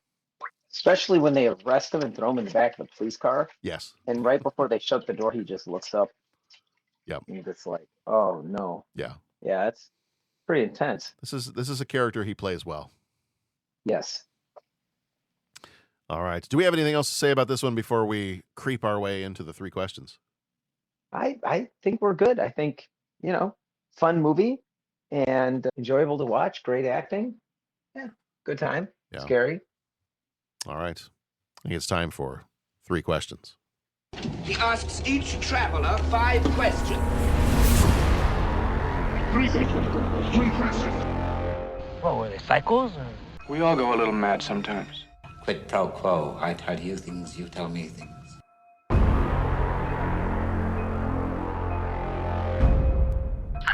Especially when they arrest him and throw him in the back of the police car. Yes. And right before they shut the door, he just looks up. Yep. And it's like, oh no. Yeah. Yeah, it's pretty intense. This is a character he plays well. Yes. All right. Do we have anything else to say about this one before we creep our way into the 3 questions? I think we're good. I think, fun movie and enjoyable to watch. Great acting. Yeah. Good time. Yeah. Scary. All right. I think it's time for 3 questions. He asks each traveler 5 questions. 3 questions. Well, were they cycles? Or? We all go a little mad sometimes. Quid pro quo. I tell you things, you tell me things. I'm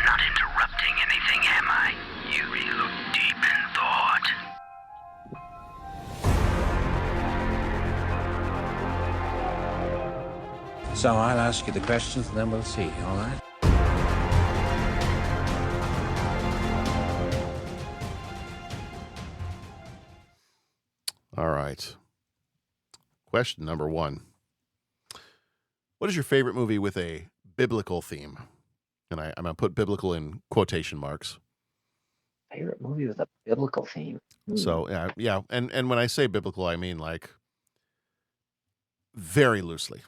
not interrupting anything, am I? You look deep in thought. So I'll ask you the questions and then we'll see, all right? All right. Question number 1. What is your favorite movie with a biblical theme? And I'm going to put biblical in quotation marks. Favorite movie with a biblical theme. So yeah, and when I say biblical, I mean like very loosely.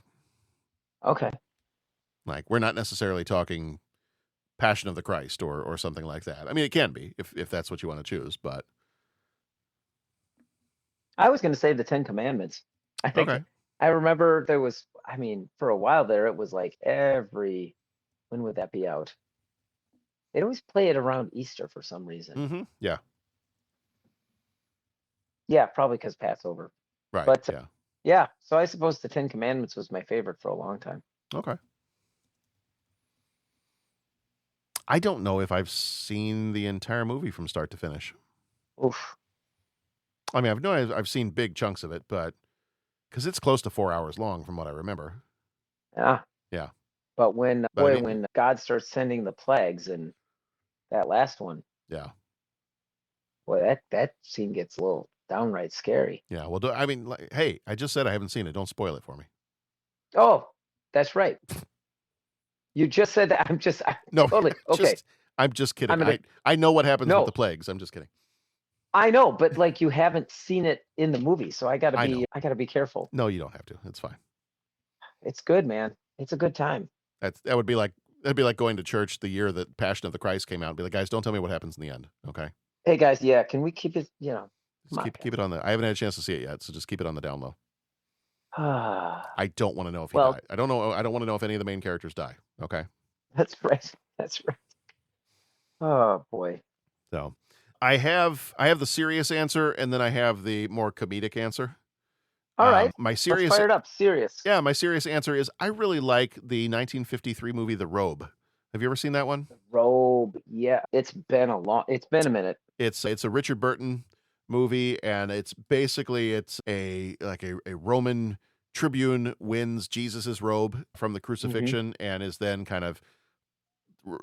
Okay. Like we're not necessarily talking Passion of the Christ or something like that. I mean, it can be if that's what you want to choose, but I was going to say the Ten Commandments. I think okay. I remember there was, I mean, for a while there, it was like when would that be out? They'd always play it around Easter for some reason. Yeah. Yeah, probably because Passover. Right. But yeah. yeah, so I suppose the Ten Commandments was my favorite for a long time. Okay. I don't know if I've seen the entire movie from start to finish. Oof. I mean, I've seen big chunks of it, but because it's close to 4 hours long from what I remember. Yeah. Yeah. But when But I mean- when God starts sending the plagues and that last one, Yeah. boy, that scene gets a little downright scary. Yeah. Well, I mean, like, hey, I just said I haven't seen it. Don't spoil it for me. Oh, that's right. You just said that. No, totally okay. I'm just kidding. I'm I know what happens No. with the plagues. I'm just kidding. I know, but like you haven't seen it in the movie, so I know. gotta be careful. No, you don't have to. It's fine. It's good, man. It's a good that'd be like going to church the year that Passion of the Christ came out and be like, guys, don't tell me what happens in the end. Okay. Hey guys, yeah, can we keep it, Just keep it on the I haven't had a chance to see it yet, so just keep it on the down low. I don't want to know if he died. I don't want to know if any of the main characters die. Okay. That's right. That's right. Oh boy. So I have the serious answer and then I have the more comedic answer. All right. My serious Let's fire it up. Serious. Yeah, my serious answer is I really like the 1953 movie The Robe. Have you ever seen that one? Robe. Yeah, it's been a minute. It's a Richard Burton movie, and it's basically a Roman tribune wins Jesus's robe from the crucifixion and is then kind of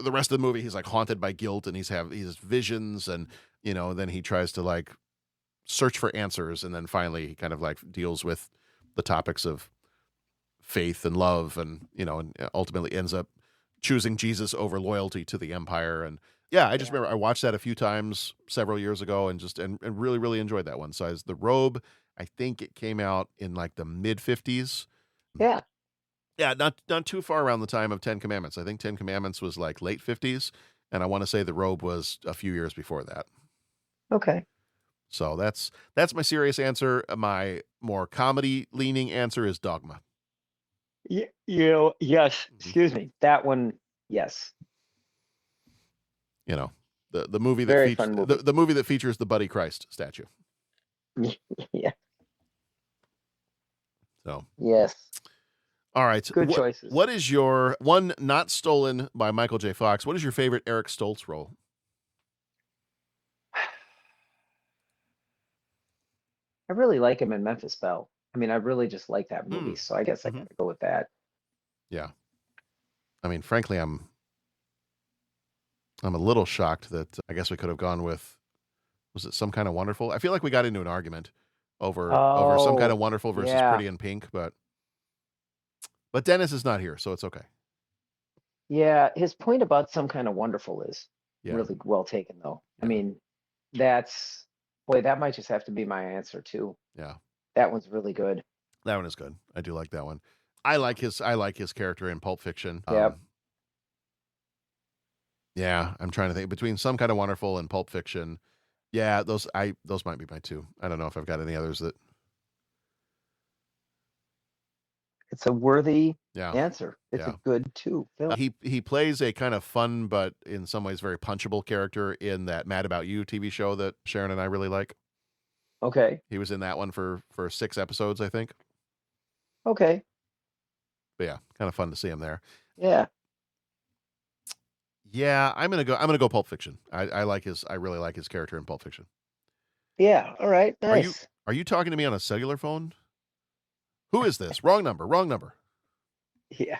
the rest of the movie he's like haunted by guilt and he has visions and then he tries to like search for answers and then finally he kind of like deals with the topics of faith and love and and ultimately ends up choosing Jesus over loyalty to the empire. And yeah, I just remember I watched that a few times several years ago and really, really enjoyed that one. So as The Robe, I think it came out in like the mid 50s. Yeah. Yeah, not too far around the time of 10 Commandments. I think 10 Commandments was like late 50s. And I want to say The Robe was a few years before that. Okay. So that's my serious answer. My more comedy leaning answer is Dogma. Yes. Excuse me. That one, yes. The movie that Very features fun movie. the movie that features the Buddy Christ statue. Yeah. So yes. All right. Good choices. What is your one not stolen by Michael J. Fox? What is your favorite Eric Stoltz role? I really like him in Memphis Belle. I mean, I really just like that movie, so I guess I gotta go with that. Yeah. I mean, frankly, I'm a little shocked that I guess we could have gone with, was it Some Kind of Wonderful? I feel like we got into an argument over Some Kind of Wonderful versus Pretty in Pink, but Dennis is not here, so it's okay. Yeah, his point about Some Kind of Wonderful is really well taken, though. I mean, that might just have to be my answer too. Yeah. That one's really good. That one is good. I do like that one. I like his character in Pulp Fiction. Yep. Yeah, I'm trying to think between Some Kind of Wonderful and Pulp Fiction. Yeah, those might be my two. I don't know if I've got any others that. It's a worthy answer. It's a good too. He plays a kind of fun but in some ways very punchable character in that Mad About You TV show that Sharon and I really like. Okay. He was in that one for 6 episodes, I think. Okay. But yeah, kind of fun to see him there. Yeah. Yeah, I'm gonna go Pulp Fiction. I really like his character in Pulp Fiction. Yeah. All right. Nice. Are you talking to me on a cellular phone? Who is this? Wrong number. Yeah.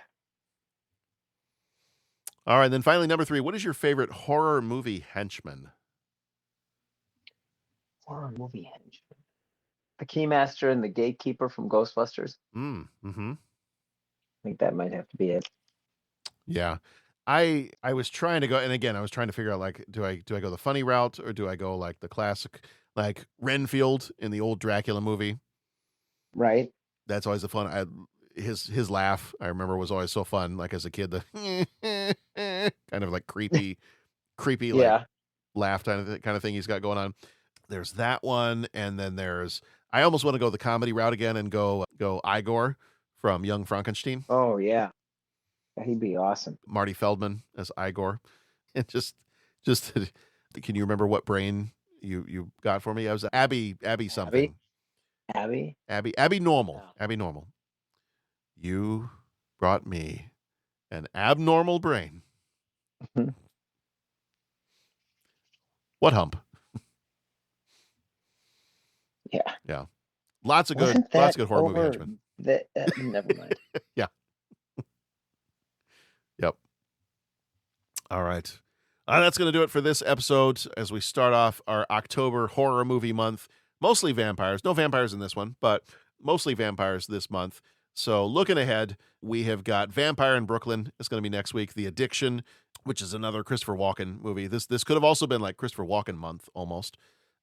All right, then finally number 3. What is your favorite horror movie henchman? Horror movie henchman. The Keymaster and the Gatekeeper from Ghostbusters. Mm-hmm. I think that might have to be it. Yeah. I was trying to go, and again, I was trying to figure out, like, do I go the funny route, or do I go like the classic, like Renfield in the old Dracula movie? Right. That's always the fun. His laugh, I remember, was always so fun. Like as a kid, the kind of like creepy like laugh kind of thing he's got going on. There's that one, and then I almost want to go the comedy route again and go Igor from Young Frankenstein. Oh yeah, he'd be awesome. Marty Feldman as Igor, and just can you remember what brain you got for me? I was Abby something. Abby Normal. Yeah. Abby Normal. You brought me an abnormal brain. What hump? Yeah. Lots of good horror movie henchmen. Never mind. Yeah. Yep. All right. That's going to do it for this episode as we start off our October horror movie month. Mostly vampires. No vampires in this one, but mostly vampires this month. So looking ahead, we have got Vampire in Brooklyn. It's going to be next week. The Addiction, which is another Christopher Walken movie. This could have also been like Christopher Walken month almost.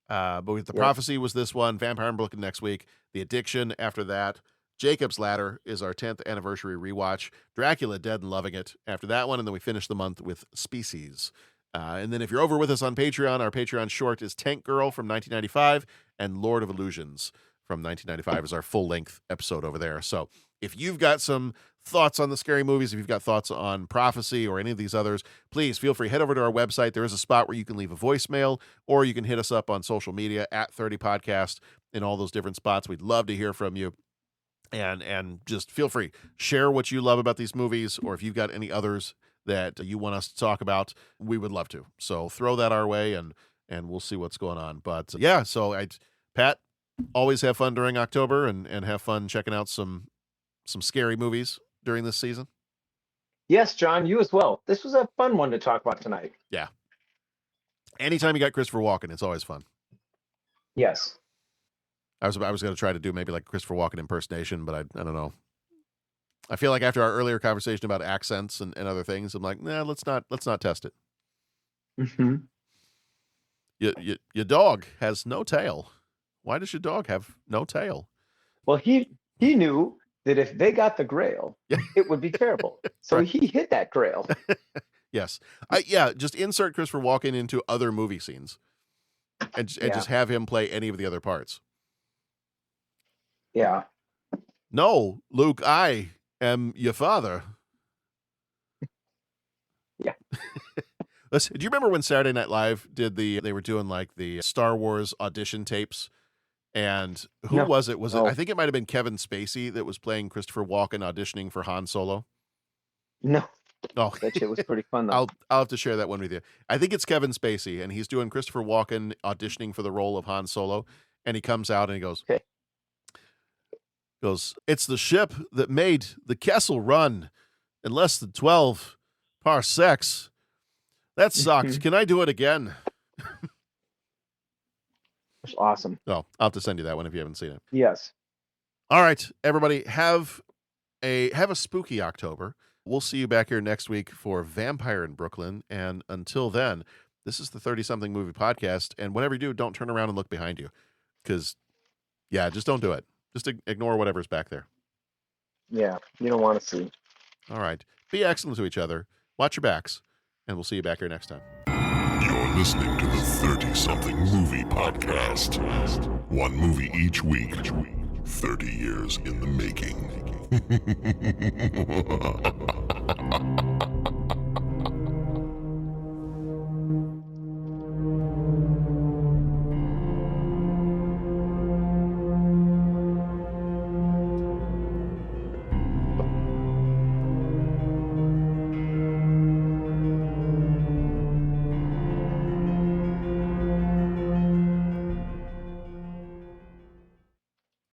But The Prophecy was this one. Vampire in Brooklyn next week. The Addiction after that. Jacob's Ladder is our 10th anniversary rewatch. Dracula, Dead and Loving It after that one. And then we finish the month with Species. And then if you're over with us on Patreon, our Patreon short is Tank Girl from 1995 and Lord of Illusions from 1995 is our full-length episode over there. So if you've got some thoughts on the scary movies, if you've got thoughts on Prophecy or any of these others, please feel free. Head over to our website. There is a spot where you can leave a voicemail, or you can hit us up on social media at 30 Podcast in all those different spots. We'd love to hear from you. And just feel free. Share what you love about these movies, or if you've got any others that you want us to talk about, we would love to. So throw that our way, and we'll see what's going on. But yeah, so Pat, always have fun during October and have fun checking out some scary movies during this season. Yes, John, you as well. This was a fun one to talk about tonight. Yeah. Anytime you got Christopher Walken, it's always fun. Yes. I was going to try to do maybe like Christopher Walken impersonation, but I don't know. I feel like after our earlier conversation about accents and other things, I'm like, nah, let's not test it. Mm-hmm. Your dog has no tail. Why does your dog have no tail? Well, he knew that if they got the Grail, it would be terrible. So Right. he hit that Grail. Yes. Just insert Christopher Walken into other movie scenes and just have him play any of the other parts. Yeah. No, Luke, I am your father. Yeah. Listen, do you remember when Saturday Night Live they were doing like the Star Wars audition tapes? And who was it? I think it might have been Kevin Spacey that was playing Christopher Walken auditioning for Han Solo. No. Oh, That shit was pretty fun though. I'll have to share that one with you. I think it's Kevin Spacey, and he's doing Christopher Walken auditioning for the role of Han Solo, and he comes out and he goes, Okay. It's the ship that made the Kessel run in less than 12 parsecs. That sucked. Can I do it again? It's awesome. Oh, I'll have to send you that one if you haven't seen it. Yes. All right, everybody, have a spooky October. We'll see you back here next week for Vampire in Brooklyn. And until then, this is the 30-something movie podcast. And whatever you do, don't turn around and look behind you. Because, just don't do it. Just ignore whatever's back there. Yeah. You don't want to see. All right. Be excellent to each other. Watch your backs. And we'll see you back here next time. You're listening to the 30-something movie podcast. One movie each week. 30 years in the making.